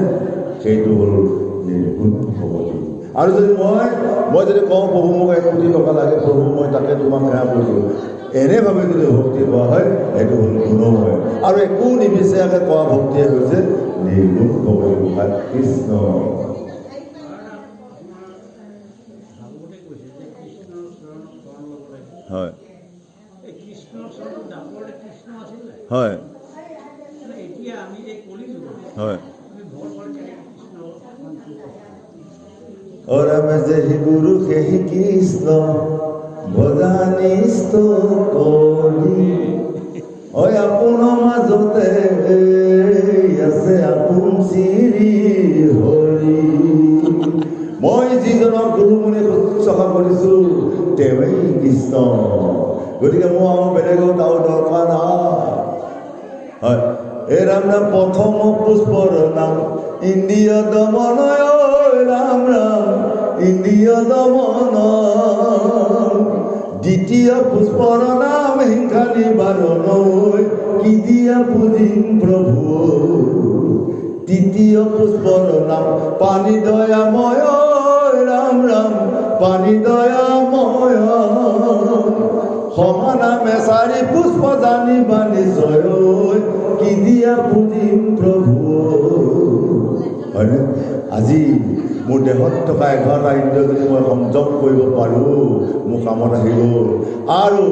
সেইটো হ'ল নিৰ্গুণ ভকতি। আৰু যদি মই যদি কওঁ প্ৰভু মোক 1 কোটি টকা লাগে, প্ৰভু মই তাকে তোমাক সেৱা কৰিছোঁ, এনেভাৱে যদি ভক্তি কৰা হয়, সেইটো হ'ল গুণময়। আৰু একো নিবিচাৰাকৈ কৰা ভক্তিয়ে হৈছে নিৰ্গুণ ভকতি। কৃষ্ণ হয় হয় হয় অৰামে যে গুৰু সেই কৃষ্ণ ভজানিষ্ঠ কৰি ঐ আপোনাৰ মাজতে আছে আপোন শ্ৰী হৰি। মই যিজনক গুৰুমুনি শুশ্ৰূষা কৰিছোঁ তেওঁৱেই কৃষ্ণ। গতিকে মোৰ আৰু বেলেগত আৰু দৰকাৰ নাই। হয়, এই ৰাম নাম প্ৰথম পুষ্পৰ নাম ইন্দ্ৰিয় দমন, ৰাম ৰাম ইন্দ্ৰিয় দমন। দ্বিতীয় পুষ্পৰ নাম হিংসা নিবাৰণ, কি দিয়া পুজিম প্ৰভু। তৃতীয় পুষ্পৰ নাম পানী দয়াময়, ৰাম ৰাম পানী দয়াময়। সমানামে 4 পুষ্প জানিবা নিশ্চয়, কি দিয়া পুজিম প্ৰভু। হয়নে? আজি মোৰ দেহত থকা 11টা ইন্দ্ৰিয় যদি মই সংযম কৰিব পাৰোঁ, মোৰ কামত আহি গ'ল। আৰু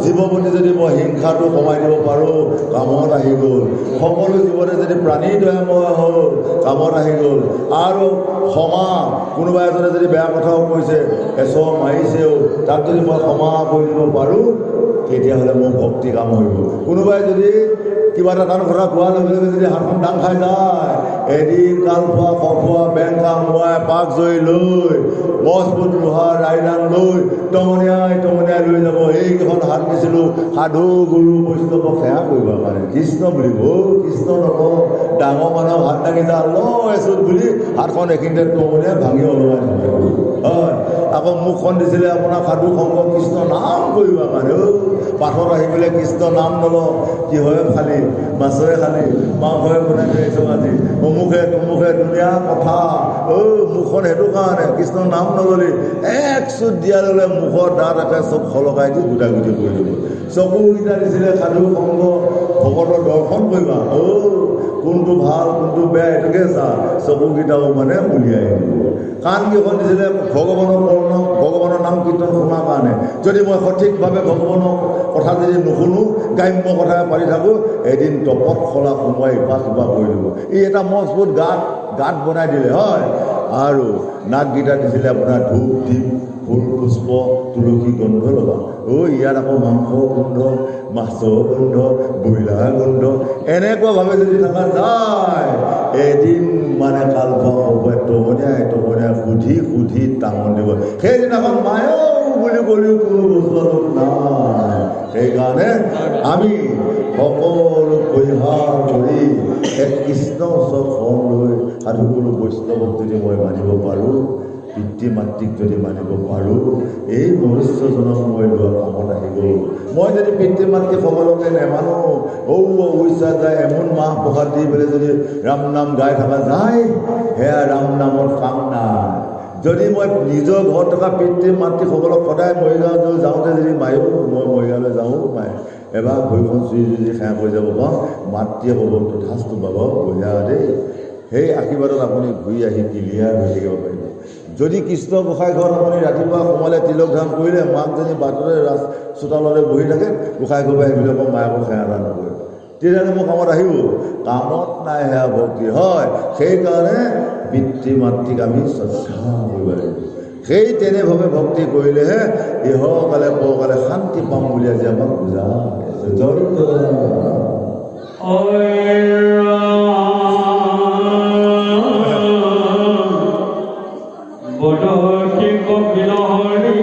জীৱৰ প্ৰতি যদি মই হিংসাটো কমাই দিব পাৰোঁ, কামত আহি গ'ল। সকলো জীৱনে যদি প্ৰাণী দয়াময় হ'ল, কামত আহি গ'ল। আৰু ক্ষমা, কোনোবা এজনে যদি বেয়া কথাও কৈছে, এচৰ মাৰিছেও, তাত যদি মই ক্ষমা কৰি দিব পাৰোঁ, তেতিয়াহ'লে মোৰ ভক্তি কাম হৈ গ'ল। কোনোবাই যদি কিবা এটা টান কথা কোৱাৰ লগে লগে যদি হাতখন দাং খাই যায়, এদিন কালফোৱা খফোৱা বেংকা মোৱাই পাক জৰি লৈ মজবুত লোহাৰ ৰাইদান লৈ টঙনিয়াই লৈ যাব। এইকেইখন হাত দিছিলোঁ সাধু গুৰু বৈষ্ণৱক সেৱা কৰিবৰ কাৰণে। কৃষ্ণ বুলিব, কৃষ্ণ নকওঁ। ডাঙৰ মানুহক হাত দাঙি যা ল এচুত বুলি হাতখন এইখিনিতে টঙনিয়াই ভাঙি ওলোৱাই থাকে। হয়, আকৌ মুখখন দিছিলে আপোনাৰ সাধু সংগ কৃষ্ণ নাম কৰিবৰ কাৰণে। পাঠত আহি পেলাই কৃষ্ণ নাম নলওঁ, কি হয় খালি মাছৰে খালি মাংসৰে বনাই থৈ আহিছোঁ আজি, অমুখে তুমুখে ধুনীয়া কথা। মুখখন সেইটো কাৰণে কৃষ্ণ নাম নললি, 1 চুট দিয়া ল'লে মুখৰ দাঁত একে চব খলকাই দি গোটা গুটি কৰি দিব। চকুকেইটা দিছিলে সাধু সংগ ভকতৰ দৰ্শন কৰিবা। কোনটো ভাল কোনটো বেয়া এইটোকে চা, চকুকেইটাও মানে উলিয়াই দিব। কাণকেইখন দিছিলে ভগৱানৰ নাম কীৰ্তন শুনাৰ কাৰণে। যদি মই সঠিকভাৱে ভগৱানৰ কথা যদি নুশুনো, গ্ৰাম্য কথা পাতি থাকোঁ, এদিন টপত খলা সোমোৱাই ইপা সিপা কৰি দিব। ই এটা মজবুত গাঁত বনাই দিলে। হয়, আৰু নাককেইটা দিছিলে আপোনাৰ ধূপ দ্বীপ ফুল পুষ্প তুলসী গন্ধ লগা। ইয়াত আকৌ মাংস গোন্ধ, মাছৰ গোন্ধ, ব্ৰইলাৰ গোন্ধ, এনেকুৱাভাৱে যদি থকা যায় এদিন মানে কাল পোৱা হ'ব টমনীয়াই সুধি টাঙন দিব। সেইদিনাখন মায়ো বুলি ক'লেও কোনো বস্তু নাই। সেইকাৰণে আমি সকলো পৰিহাৰ কৰি এক কৃষ্ণ ওচৰত শৰণ লৈ সাধুগুৰু বৈষ্ণৱক যদি মই মানিব পাৰোঁ, পিতৃ মাতৃক যদি মানিব পাৰোঁ, এই মনুষ্যজনক মই লোৱা কামত আহিব। মই যদি পিতৃ মাতৃ সকলোকে নেমানো, উৰিষ্যাত যায় এমন মাহ প্ৰসাদ দি পেলাই যদি ৰাম নাম গাই থকা যায়, সেয়া ৰাম নামৰ কাম নাই। যদি মই নিজৰ ঘৰত থকা পিতৃ মাতৃসকলক সদায় মৰিগাঁও যাওঁতে যদি মায়ো মই মৰিগাঁৱলৈ যাওঁ, মায়ে এবাৰ ভৰিখন চুই যদি সেৱা কৰি যাব পাওঁ, মাতৃয়ে ক'ব তথাস্তু বাবা বঢ়িয়া দেই। সেই আশীৰ্বাদত আপুনি ঘূৰি আহি ক্লিয়াৰ হৈ থাকিব পাৰিব। যদি কৃষ্ণ গোসাঁই ঘৰত আপুনি ৰাতিপুৱা সোমালে তিলক ধাম কৰিলে, মাকজনী বাটতে চোতালতে বহি থাকে, গোসাঁই ঘৰ পৰা আহিবলৈ মই মায়ে আকৌ সেৱা এটা নকৰে, তেতিয়াহ'লে মোৰ কামত আহিব? কামত নাই, সেয়া ভক্তি হয়। সেইকাৰণে পিতৃ মাতৃক আমি শ্ৰদ্ধা কৰিব লাগিব। সেই তেনেভাৱে ভক্তি কৰিলেহে ইহকালে পৰকালে শান্তি পাম বুলি আজি আমাক বুজা জয় বদতি কপিল হৰি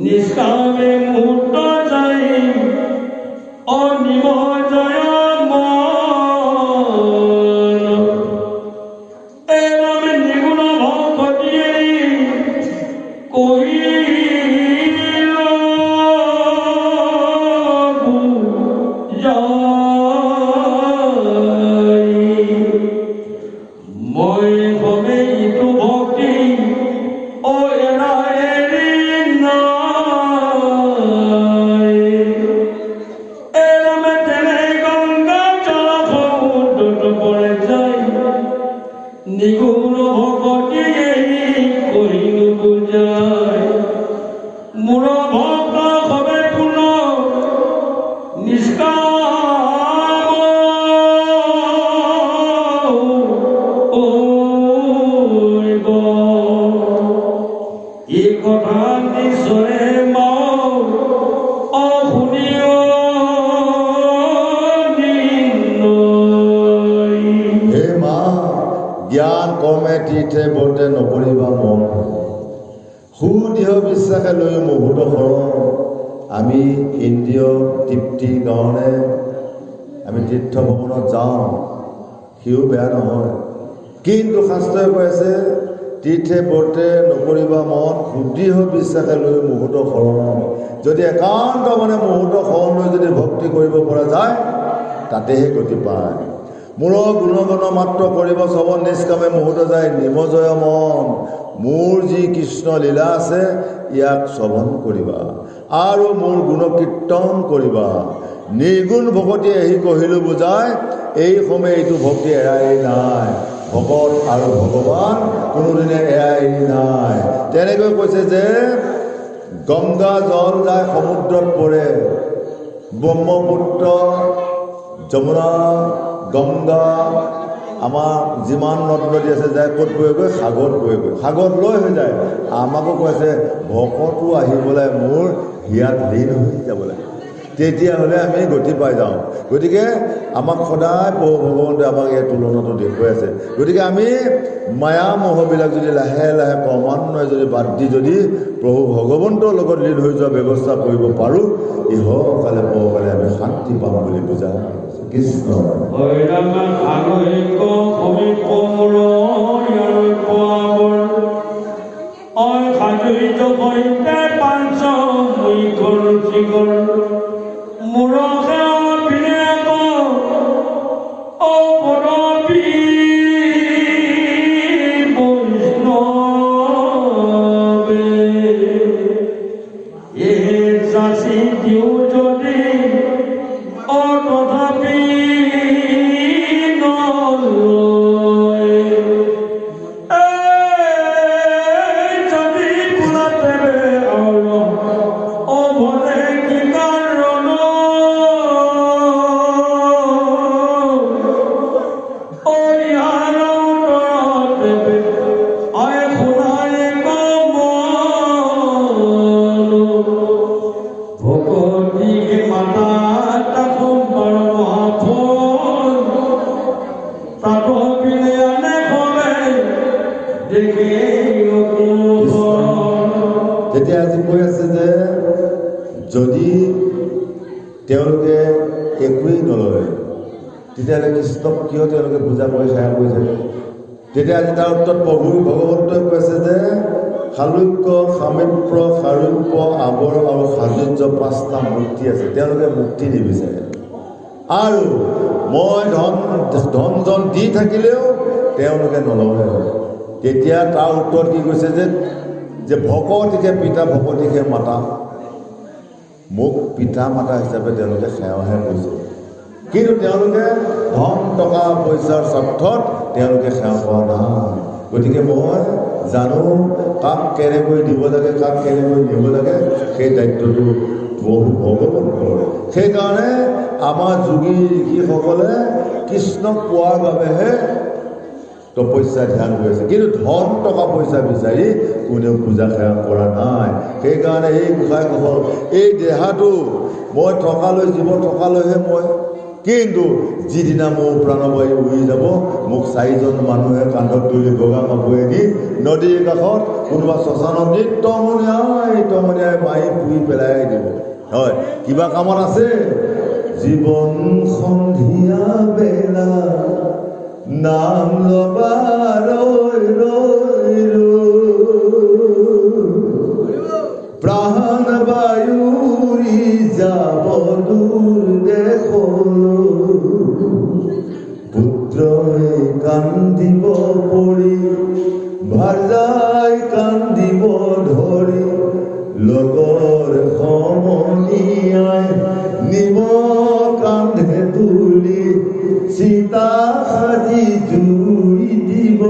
নিষ্কামে মুহূৰ্ত যাই অনিম জয় এরম নিগুণ ভক্তি কহিল মই ভবে ইটো ভক্তি ও এরা নিগুণ ভক্তি কহিল বুঝায় মোৰ ভক্ত হবে পূৰ্ণ নিষ্কাম এই কথা নিশ্চয় মাও অশুনিও জ্ঞান কৰ্মে তীৰ্থে বৰ্তে নকৰিবা মন, সুদৃঢ় বিশ্বাসে লৈ মুহূৰ্ত শৰণ। আমি ইন্দ্ৰিয় তৃপ্তিৰ কাৰণে আমি তীৰ্থ ভ্ৰমণত যাওঁ, সিও বেয়া নহয়, কিন্তু শাস্ত্ৰই কৈ আছে তীৰ্থে বৰ্তে নকৰিবা মন, সুদৃঢ় বিশ্বাসে লৈ মুহূৰ্ত শৰণ। যদি একান্ত মানে মুহূৰ্ত শৰণ লৈ যদি ভক্তি কৰিব পৰা যায়, তাতেহে গতি পায়। মোৰ গুণগণ মাত্ৰ কৰিব শ্ৰৱণ, নিষ্কামে মুহূৰ্ত যায় নিমজয় মন। মোৰ যি কৃষ্ণ লীলা আছে ইয়াক শ্ৰৱণ কৰিবা আৰু মোৰ গুণ কীৰ্তন কৰিবা। নিৰ্গুণ ভকতি আহি কহিলো বুজায়, এই সময় এইটো ভক্তি এৰাই নাই। ভকত আৰু ভগৱান কোনোদিনে এৰাই নাই। তেনেকৈ কৈছে যে গংগা জল যায় সমুদ্ৰত পৰে, ব্ৰহ্মপুত্ৰ, যমুনা, গংগা, আমাৰ যিমান নদ নদী আছে যায় ক'ত বৈগৈ? সাগৰত বৈগৈ, সাগৰত লৈ হৈ যায়। আমাকো কৈছে ভকতো আহিবলৈ মোৰ হিয়াত লীন হৈ যাব লাগে। তেতিয়াহ'লে আমি গতি পাই যাওঁ। গতিকে আমাক সদায় প্ৰভু ভগৱন্তই আমাক এই তুলনাটো দেখুৱাই আছে। গতিকে আমি মায়া মোহবিলাক যদি লাহে লাহে ক্ৰমান্বয়ে যদি বাদ দি যদি প্ৰভু ভগৱন্তৰ লগত লীন হৈ যোৱা ব্যৱস্থা কৰিব পাৰোঁ, ইহকালে পৰকালে আমি শান্তি পাম বুলি বুজা কৃষ্ণ। তেতিয়া আজি কৈ আছে যে যদি তেওঁলোকে একোৱেই নলয় তেতিয়াহ'লে কৃষ্ণক কিয় তেওঁলোকে পূজা কৰি সেৱা কৰি থাকে? তেতিয়া আজি তাৰ উত্তৰত প্ৰভু ভগৱন্তই কৈছে যে শালুক্য, সামিপ্ৰ, সাৰূপ্য, আৱৰ আৰু সাজুৰ্য 5টা মূৰ্তি আছে। তেওঁলোকে মুক্তি নিবিচাৰে আৰু মই ধন জন দি থাকিলেও তেওঁলোকে নলয়। তেতিয়া তাৰ উত্তৰত কি কৈছে যে ভকতিকে পিতা ভকতিকে মাতা, মোক পিতা মাতা হিচাপে তেওঁলোকে সেৱাহে কৰিছে, কিন্তু তেওঁলোকে ধন টকা পইচাৰ স্বাৰ্থত তেওঁলোকে সেৱা কৰা নাই। গতিকে মই জানো কাক কেনেকৈ দিব লাগে, কাক কেনেকৈ নিব লাগে, সেই দায়িত্বটো প্ৰভু ভগৱন্তৰ। সেইকাৰণে আমাৰ যোগী ঋষিসকলে কৃষ্ণক পোৱাৰ বাবেহে তপস্যা ধ্যান কৰিছে, কিন্তু ধন টকা পইচা বিচাৰি কোনেও পূজা সেৱা কৰা নাই। সেইকাৰণে এই গোসাঁইসকল এই দেহাটো মই থকালৈ জীৱ থকালৈহে মই, কিন্তু যিদিনা মোৰ প্ৰাণবায়ু উৰি যাব মোক 4জন মানুহে কান্ধত তুলি বগা কাপোৰে দি নদীৰ কাষত কোনোবা শ্মশানত নিত্যমনীয়াই মাৰি পুৰি পেলাই দিব। হয়, কিবা কামত আছে? জীৱন সন্ধিয়া বেলা নাম লবাৰ প্ৰাণ বায়ুৰি যাব দূৰ দেশ, পুত্ৰই কান্দিব পৰি ভাৰ্যাই কান্দিব ধৰি, লগৰ সমনীয়াই নিব কান্ধে তুলি, সীতা সাজি জুই দিব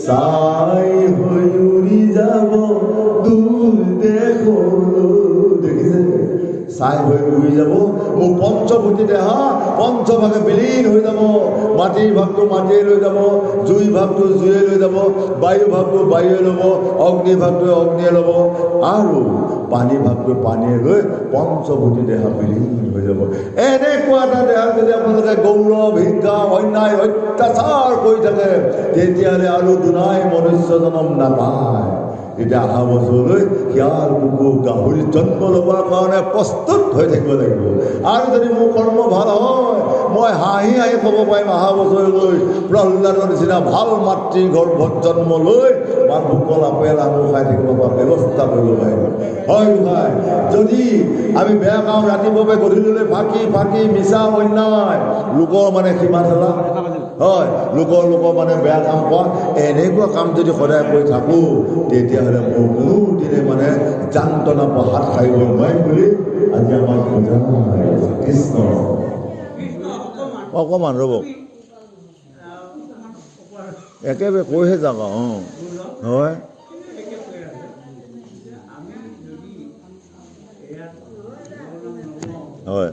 চাই হৈ উৰি যাব দূৰ দেশ। দেখিছে, চাই হৈ উৰি যাব মোৰ পঞ্চভূতি দেহা পঞ্চভাগে বিলীন হৈ যাব। মাটিৰ ভাগটো মাটিয়ে লৈ যাব, জুই ভাগটো জুয়ে লৈ যাব, বায়ু ভাগটো বায়ুৱে ল'ব, অগ্নি ভাগটোৱে অগ্নিয়ে ল'ব, আৰু পানী ভাগটো পানীয়ে লৈ পঞ্চভূতি দেহা বিলীন হৈ যাব। এনেকুৱা এটা দেহাক যদি আপোনালোকে গৌৰৱ, হিংসা, অন্যায়, অত্যাচাৰ কৰি থাকে, তেতিয়াহ'লে আৰু দুনাই মনুষ্য জন্ম নাপায়। তেতিয়া অহা বছৰলৈ শিয়াল, কুকুৰ, গাহৰি জন্ম ল'বৰ কাৰণে প্ৰস্তুত হৈ থাকিব লাগিব। আৰু যদি মোৰ কৰ্ম ভাল হয়, মই হাঁহি হাঁহি ক'ব পাৰিম অহা বছৰলৈ প্ৰহ্লাদৰ নিচিনা ভাল মাতৃ গৰ্ভত জন্ম লৈ মানুহসকল আপেল আঙুৰ খাই থাকিব পৰা ব্যৱস্থা কৰিব পাৰিম। হয় গোসাঁই, যদি আমি বেয়া কাম ৰাতিপুৱাই গধূলিলৈ ফাঁকি মিছা অন্যায়, লোকৰ মানে সীমা ঠেলা, হয়, লোকৰ মানে বেয়া কাম কৰা, এনেকুৱা কাম যদি সদায় কৰি থাকোঁ, তেতিয়াহ'লে মোৰ কোনোদিনে মানে যান্ত্ৰণা পৰা হাত সাৰিব নোৱাৰিম বুলি আজি আমাক বুজা কৃষ্ণ। অকণমান ৰ'ব, একেবাৰে কৈহে যাবা। হয়, হয়,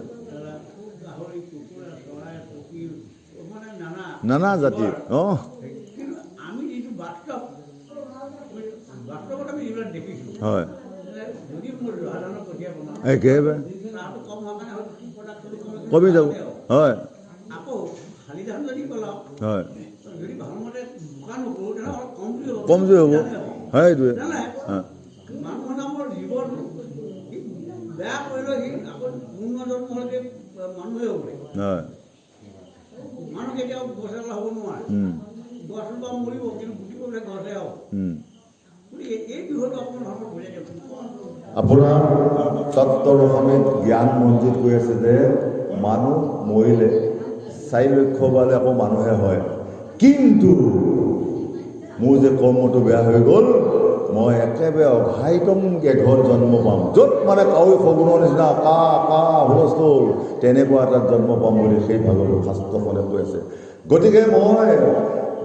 নানা জাতিৰ। হয়, একেবাৰে কমি যাব হয় হয় কমজোৰি হ'ব হয় এইটোৱে হয় হয় আপোনাৰ তত্ত্বৰসমিত জ্ঞান মঞ্জিত কৈ আছে যে মানুহ মৰিলে 4 লক্ষ বালে আকৌ মানুহে হয় কিন্তু মোৰ যে কৰ্মটো বেয়া হৈ গ'ল মই একেবাৰে অঘাইতম গেধত জন্ম পাম য'ত মানে কাউৰী সগুণৰ নিচিনা কা কা হুলস্থুল তেনেকুৱা এটাত জন্ম পাম বুলি সেই ভাগৱত শাস্ত্ৰখনে কৈ আছে গতিকে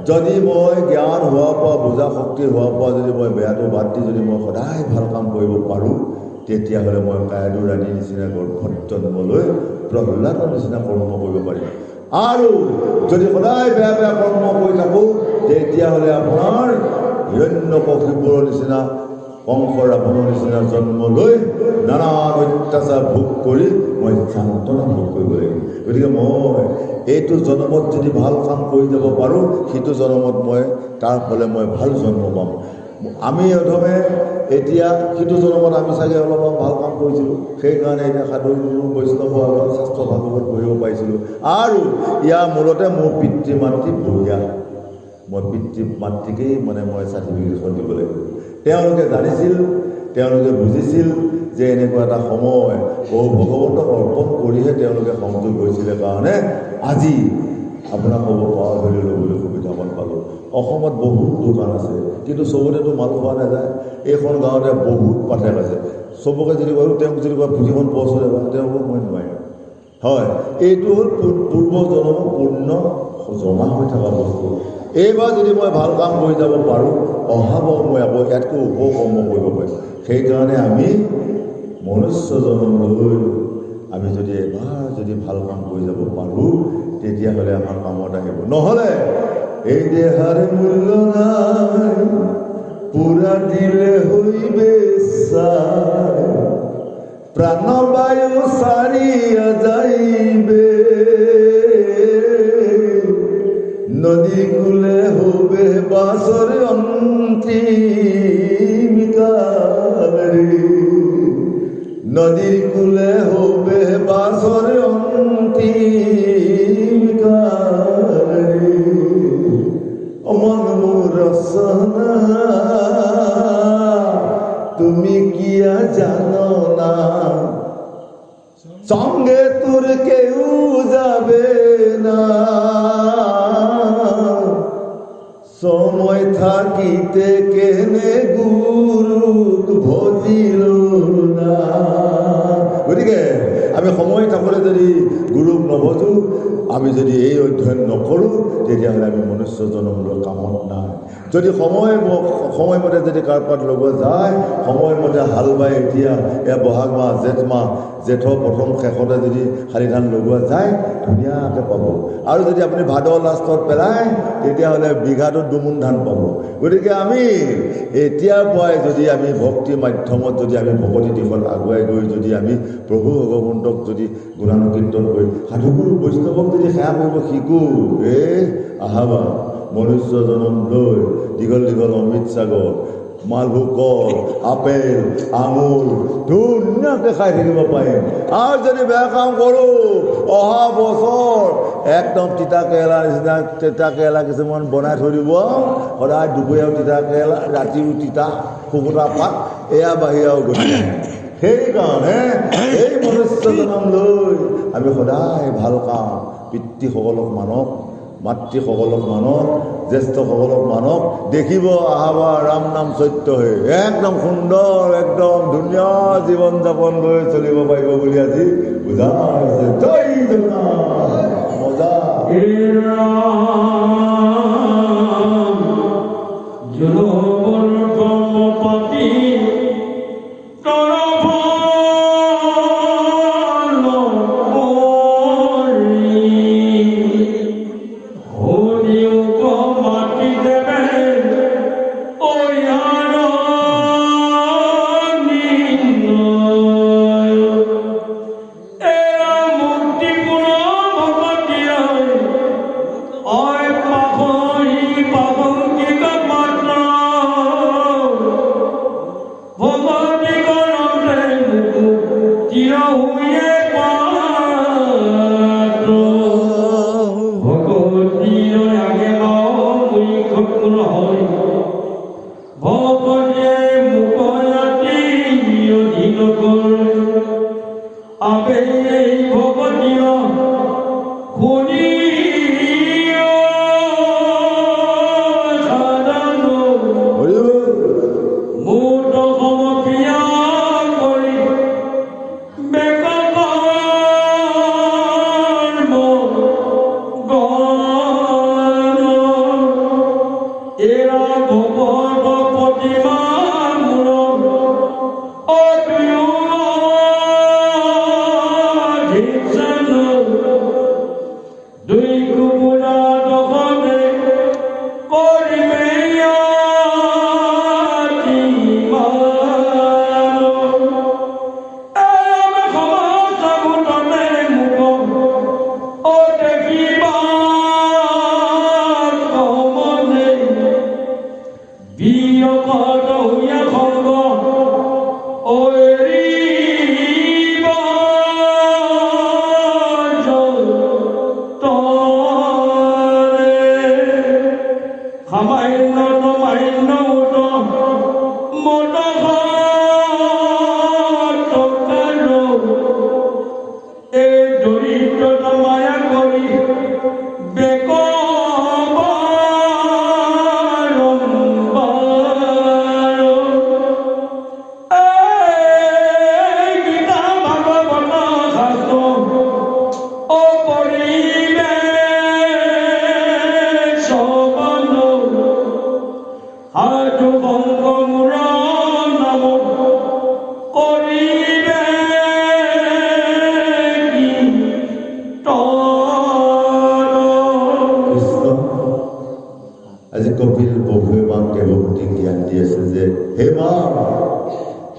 যদি মই জ্ঞান হোৱাৰ পৰা বুজা শক্তি হোৱাৰ পৰা যদি মই বেয়াটো বাদ দি যদি মই সদায় ভাল কাম কৰিব পাৰোঁ তেতিয়াহ'লে মই কায়দু ৰাণীৰ নিচিনা গৰ্ভত জন্ম লৈ প্ৰহ্লাদৰ নিচিনা কৰ্ম কৰিব পাৰিম আৰু যদি সদায় বেয়া বেয়া কৰ্ম কৰি থাকোঁ তেতিয়াহ'লে আপোনাৰ হিৰণ্যকশিপুৰৰ নিচিনা কংস ৰাৱণৰ নিচিনা জন্ম লৈ নানান অত্যাচাৰ ভোগ কৰি মই সান্তনা ভোগ কৰিব লাগিব গতিকে মই এইটো জন্মত যদি ভাল কাম কৰি যাব পাৰোঁ সিটো জন্মত মই তাৰ ফলে মই ভাল জন্ম পাম আমি অধমে এতিয়া সিটো জন্মত আমি চাগে অলপমান ভাল কাম কৰিছিলোঁ সেইকাৰণে এতিয়া সাধু বৈষ্ণৱ আগত শাস্ত্ৰ ভাগৱত পঢ়িব পাৰিছিলোঁ আৰু ইয়াৰ মূলতে মোৰ পিতৃ মাতৃ বঢ়িয়া মই পিতৃ মাতৃকেই মানে মই চাৰ্টিফিকেটখন দিব লাগিব তেওঁলোকে জানিছিল তেওঁলোকে বুজিছিল যে এনেকুৱা এটা সময় ভগৱন্তক অৰ্পণ কৰিহে তেওঁলোকে সংযোগ হৈছিলে কাৰণে আজি আপোনাক ক'ব পৰা ধৰি ল'বলৈ সুবিধাকণ পালোঁ অসমত বহুত দোকান আছে কিন্তু চবতেতো মাল খোৱা নাযায় এইখন গাঁৱতে বহুত পাঠক আছে চবকে যদি কয় তেওঁক যদি কয় পুথিখন পচলে বা তেওঁক মই নোৱাৰিম হয় এইটো হ'ল পূৰ্বজন্ম পূৰ্ণ জমা হৈ থকা বস্তু এইবাৰ যদি মই ভাল কাম কৰি যাব পাৰোঁ অহাবাৰ মই আকৌ ইয়াতকৈ উপকৰ্ম কৰিব পাৰিম সেইকাৰণে আমি মনুষ্য জন্ম লৈ আমি যদি এবাৰ যদি ভাল কাম কৰি যাব পাৰোঁ তেতিয়াহ'লে আমাৰ কামত আহিব নহ'লে এই দেহাৰ মূল্য নাই পুৰা দিলে হইবে প্রাণবায়ু সারিয়া যাইবে নদী কূলে হবে বাসর অন্তিম কালে নদীর কূলে হবে বাসর অন্তিম কালে অমন রসনা তুমি কিয়া জানো না সঙ্গে তোর কেউ যাবে না সময় থাকিতে কেনে গুরুক ভজিল না গতিকে আমি সময় থাকোঁতে যদি গুৰুক নভজোঁ আমি যদি এই অধ্যয়ন নকৰোঁ তেতিয়াহ'লে আমি মনুষ্য জন্মলৈ কামত নাই যদি সময়মতে যদি কাৰপাত লগোৱা যায় সময়মতে হাল বাই এতিয়া বহাগ মাহ জেঠৰ প্ৰথম শেষতে যদি শালি ধান লগোৱা যায় ধুনীয়াকৈ পাব আৰু যদি আপুনি ভাদ লাষ্টত পেলায় তেতিয়াহ'লে বিঘাটোত দুমোন ধান পাব গতিকে আমি এতিয়াৰ পৰাই যদি আমি ভক্তি মাধ্যমত যদি আমি ভকতি দিশত আগুৱাই গৈ যদি আমি প্ৰভু ভগৱন্তক যদি গুণানুকীৰ্তন কৰি সাধুগুৰু বৈষ্ণৱক যদি সেৱা কৰিব শিকোঁ আহাবা মনুষ্য জন্ম লৈ দীঘল দীঘল অমৃত সাগৰ মালভোগ কল আপেল আঙুৰ ধুনীয়াকৈ খাই থাকিব পাৰিম আৰু যদি বেয়া কাম কৰোঁ অহা বছৰ একদম তিতা কেৰেলাৰ নিচিনা তিতা কেৰেলা কিছুমান বনাই থৈ দিব সদায় দুপৰীয়াও তিতা কেৰেলা ৰাতিও তিতা শুকুতা পাত এয়া বাহিৰাও গতি সেইকাৰণে এই মনুষ্য জন্ম লৈ আমি সদায় ভাল কাম পিতৃসকলক মানক মাতৃসকলক মানক জ্যেষ্ঠসকলক মানক দেখিব আহাবাৰ ৰাম নাম সত্য হৈ একদম সুন্দৰ একদম ধুনীয়া জীৱন যাপন লৈ চলিব পাৰিব বুলি আজি বুজাইছে জয় জগন্নাথ মজা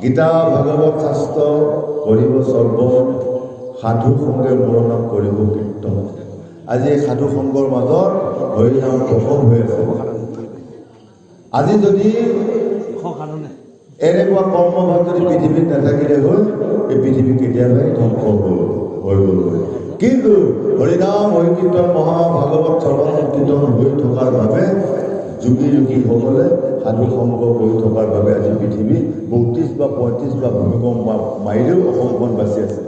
গীতা ভাগৱত শাস্ত্ৰ কৰিব শ্ৰৱণ সাধু সংগে মোৰ নাম কৰিব কীৰ্তন। আজি এই সাধু সংগৰ মাজত হৰিনাম প্ৰসৱ হৈ আছে। আজি যদি এনেকুৱা কৰ্মভাগ যদি পৃথিৱীত নাথাকিলে হ'ল, এই পৃথিৱী কেতিয়াবাই ধ্বংস হৈ গ'ল। কিন্তু হৰিনাম হৰিকীৰ্তন মহাভাগৱত শ্ৰৱণ কীৰ্তন হৈ থকাৰ বাবে যুগী যুগীসকলে সাধু সংগ কৰি থকাৰ বাবে আজি পৃথিৱী ৩২ বা ৩৫ বা ভূমিকম্প মাৰিলেও অসমখন বাচি আছে।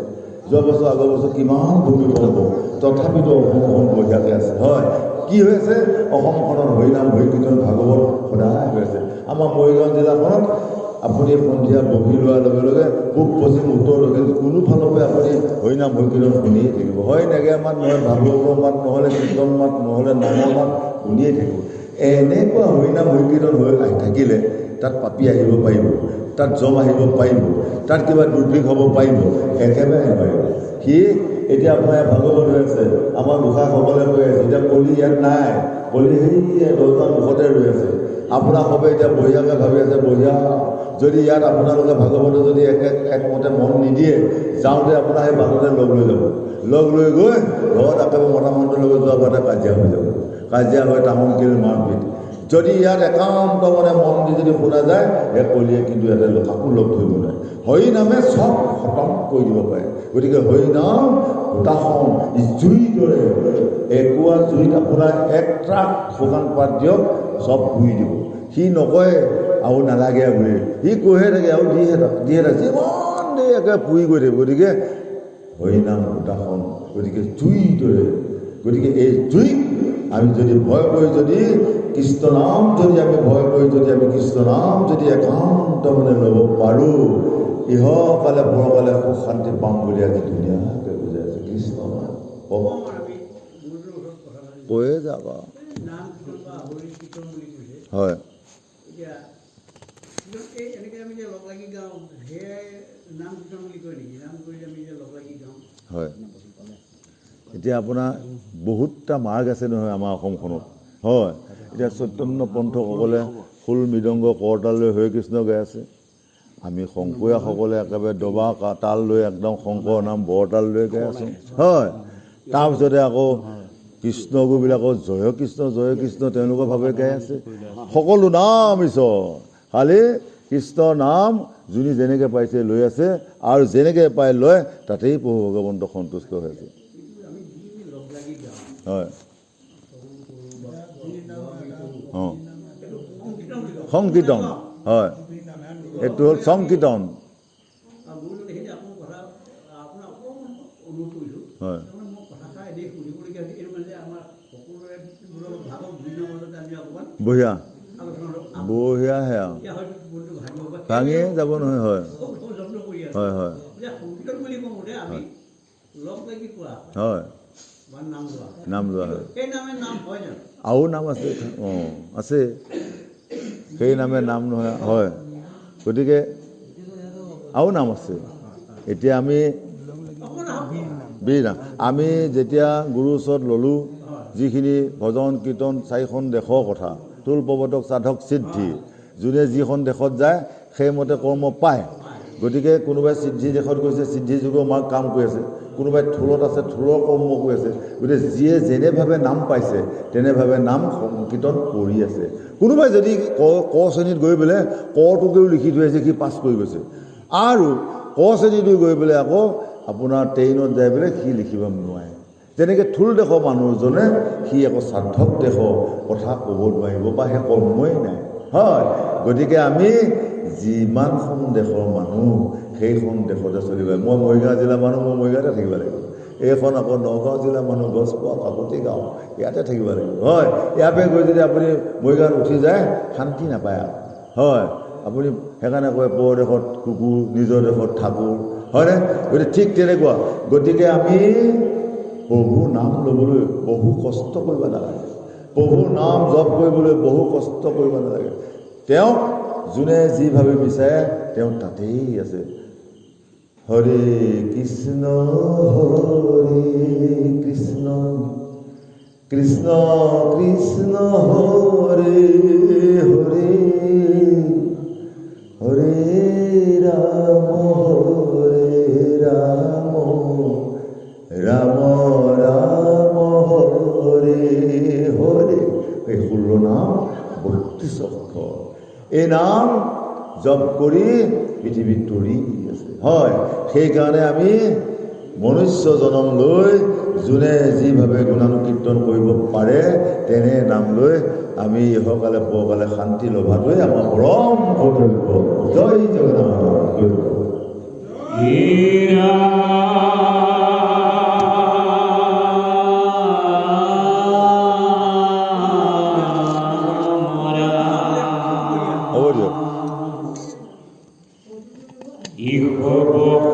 যোৱা বছৰ আগৰ বছৰ কিমান ভূমিকম্প, তথাপিতো অসমখন বঢ়িয়াকৈ আছে। হয়, কি হৈ আছে? অসমখনত হৰিনাম হৰিকীৰ্তন ভাগৱত সদায় হৈ আছে। আমাৰ মৰিগাঁও জিলাখনত আপুনি সন্ধিয়া বহি লোৱাৰ লগে লগে পূব পশ্চিম উত্তৰ দক্ষিণ কোনো ফালৰ পৰা আপুনি হৰিনাম হৰিকীৰ্তন শুনিয়ে থাকিব। হয়, নেগেৰা মাত নহয়, ভাগৱতৰ মাত নহ'লে কীৰ্তন মাত নহ'লে নামৰ মাত শুনিয়ে থাকিব। এনেকুৱা হৰিনাম হৰিকীৰ্তন হৈ আহি থাকিলে তাত পাপী আহিব পাৰিব, তাত জম আহিব পাৰিব, তাত কিবা দুৰ্ভিক হ'ব পাৰিব? একেবাৰে নোৱাৰিব। সি এতিয়া আপোনাৰ ভাগৱত হৈ আছে, আমাৰ গোসাঁইসকলে কৈ আছে, এতিয়া কলি ইয়াত নাই, কলি সেই দৰ্জাৰ মুখতে ৰৈ আছে। আপোনাৰ সবে এতিয়া বঢ়িয়াকৈ ভাবি আছে, বঢ়িয়া যদি ইয়াত আপোনালোকে ভাগৱতে যদি একমতে মন নিদিয়ে, যাওঁতে আপোনাৰ সেই বাটতে লগ লৈ যাব। লগ লৈ গৈ ঘৰত একেবাৰে মতা মানুহটোৰ লগত যোৱা বাটে কাজিয়া হৈ যাব। কাজিয়া হৈ তামোল কিল মাৰপিট। যদি ইয়াত একান্ত মানে মন দি যদি শুনা যায়, এই কলিয়ে কিন্তু ইয়াতে কাকো লগ ধৰিব নোৱাৰে। হৰিনামে চব খতম কৰি দিব পাৰে। গতিকে হৰিনাম গোটাখন জুইৰ দৰে, একুৱা জুইত আপোনাৰ এক ট্ৰাক শুকান পাত দিয়ক, চব পুৰি দিব। সি নকয় আৰু নালাগে বুলি, সি কৈহে থাকে আৰু দিয়ে থাকে যিমান দেৰি একে পুৰি গৈ থাকিব। গতিকে হৰিনাম গোটাখন গতিকে জুইৰ দৰে। গতিকে এই জুইক আমি যদি ভয় কৰি যদি কৃষ্ণ নাম যদি আমি ভয় কৰি যদি আমি কৃষ্ণ নাম যদি একান্ত মানে ল'ব পাৰোঁ, ইহকালে পৰকালে সুখ শান্তি পাম বুলি আজি ধুনীয়াকৈ বুজাই আছে কৃষ্ণ নাম। কৈয়ে যাওক। হয়, হয়। এতিয়া আপোনাৰ বহুতটা মাৰ্গ আছে নহয় আমাৰ অসমখনত। হয়, এতিয়া চৈতন্য পন্থসকলে খোল মৃদংগ কৰতাল লৈ হৰে কৃষ্ণ গাই আছে। আমি শংকৰীয়াসকলে একেবাৰে দবা তাল লৈ একদম শংকৰ নাম বৰতাল লৈ গাই আছোঁ। হয়, তাৰপিছতে আকৌ কৃষ্ণগুৰুবিলাকৰ জয় কৃষ্ণ তেওঁলোকৰ ভাৱে গাই আছে। সকলো নাম ঈশ্বৰ, খালি কৃষ্ণ নাম যোনে যেনেকৈ পাইছে লৈ আছে, আৰু যেনেকৈ পাই লয় তাতেই প্ৰভু ভগৱন্ত সন্তুষ্ট হৈ আছে। হয়, অঁ, সংকীৰ্তন। হয়, এইটো হ'ল সংকীৰ্তন। হয়, গতিকে এই মানে আমাৰ সকলোৰে ভাগক দুই নম্বৰতে আমি অকণমান বঢ়িয়া আলোচনা বঢ়িয়াহে আৰু এতিয়া হয়তো বন্ধু ভাঙিব ভাঙিয়ে যাব নহয় হয় খুব যত্ন কৰি আছে হয় হয় এতিয়া সংকীৰ্তন বুলি কওঁতে আমি লগ লাগি কোৱা হয় বা নাম লোৱা নাম লোৱা হয় সেই নামে নাম হয় জানো আৰু নাম আছে অঁ আছে সেই নামে নাম নহয় হয় গতিকে আৰু নাম আছে এতিয়া আমি বীৰ নাম আমি যেতিয়া গুৰুৰ ওচৰত ল'লোঁ যিখিনি ভজন কীৰ্তন 4খন দেশৰ কথা টোল প্ৰৱৰ্তক সাধক সিদ্ধি যোনে যিখন দেশত যায় সেইমতে কৰ্ম পায় গতিকে কোনোবাই সিদ্ধি দেশত গৈছে সিদ্ধি যুগৰ মাৰ্গ কাম কৰি আছে কোনোবাই থোলত আছে থোলৰ কৰ্ম কৰি আছে গতিকে যিয়ে যেনেভাৱে নাম পাইছে তেনেভাৱে নাম সংকীৰ্তন কৰি আছে কোনোবাই যদি ক শ্ৰেণীত গৈ পেলাই কটোকেও লিখি থৈ আহিছে সি পাছ কৰি গৈছে আৰু ক শ্ৰেণীটো গৈ পেলাই আকৌ আপোনাৰ 10ত যাই পেলাই সি লিখিব নোৱাৰে তেনেকৈ থোল দেশৰ মানুহজনে সি আকৌ সাধক দেশৰ কথা ক'ব নোৱাৰিব বা সেই কৰ্মই নাই হয় গতিকে আমি যিমানখন দেশৰ মানুহ সেইখন দেশতে চলিব মই মৰিগাঁও জিলাৰ মানুহ মই মৰিগাঁৱতে থাকিব লাগিব এইখন আকৌ নগাঁও জিলাৰ মানুহ গছপোৱা কাকতি গাঁও ইয়াতে থাকিব লাগিব হয় ইয়াতে গৈ যদি আপুনি মৰিগাঁৱত উঠি যায় শান্তি নাপায় হয় আপুনি সেইকাৰণে কয় পৰদেশত কুকুৰ নিজৰ দেশত ঠাকুৰ হয়নে গতিকে ঠিক তেনেকুৱা গতিকে আমি প্ৰভু নাম ল'বলৈ বহু কষ্ট কৰিব নালাগে প্ৰভু নাম জপ কৰিবলৈ বহু কষ্ট কৰিব নালাগে তেওঁক যোনে যিভাৱে বিচাৰে তেওঁ তাতেই আছে হৰে কৃষ্ণ কৃষ্ণ কৃষ্ণ হৰে হৰে হৰে ৰাম ৰাম ৰাম হৰে হৰে এই 16 নাম 32 অক্ষৰ এই নাম জপ কৰি পৃথিৱীত তৰি আছে হয় সেইকাৰণে আমি মনুষ্য জনম লৈ যোনে যিভাৱে গুণান কীৰ্তন কৰিব পাৰে তেনে নাম লৈ আমি ইহকালে পৰকালে শান্তি লভাটোৱে আমাৰ পৰম কৰ্তব্য জয় জগন্নাথ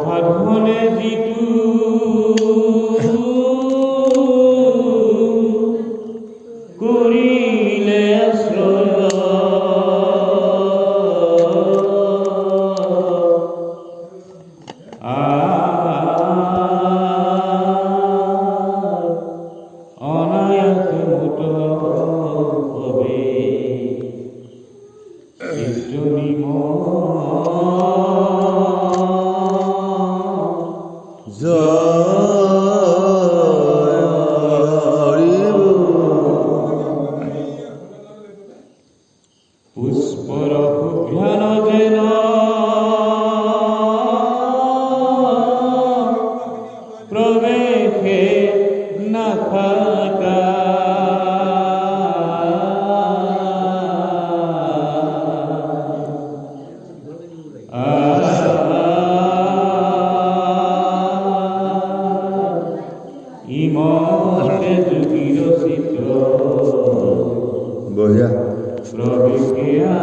সাধনে যিটো কৰিলে অনায়াসে মুত হবে পুষ্পৰ ধ্যান যেন প্ৰবেশে না থাকা ইমতে যোগীৰ চিত্ৰ বঢ়িয়া প্ৰবেশিয়া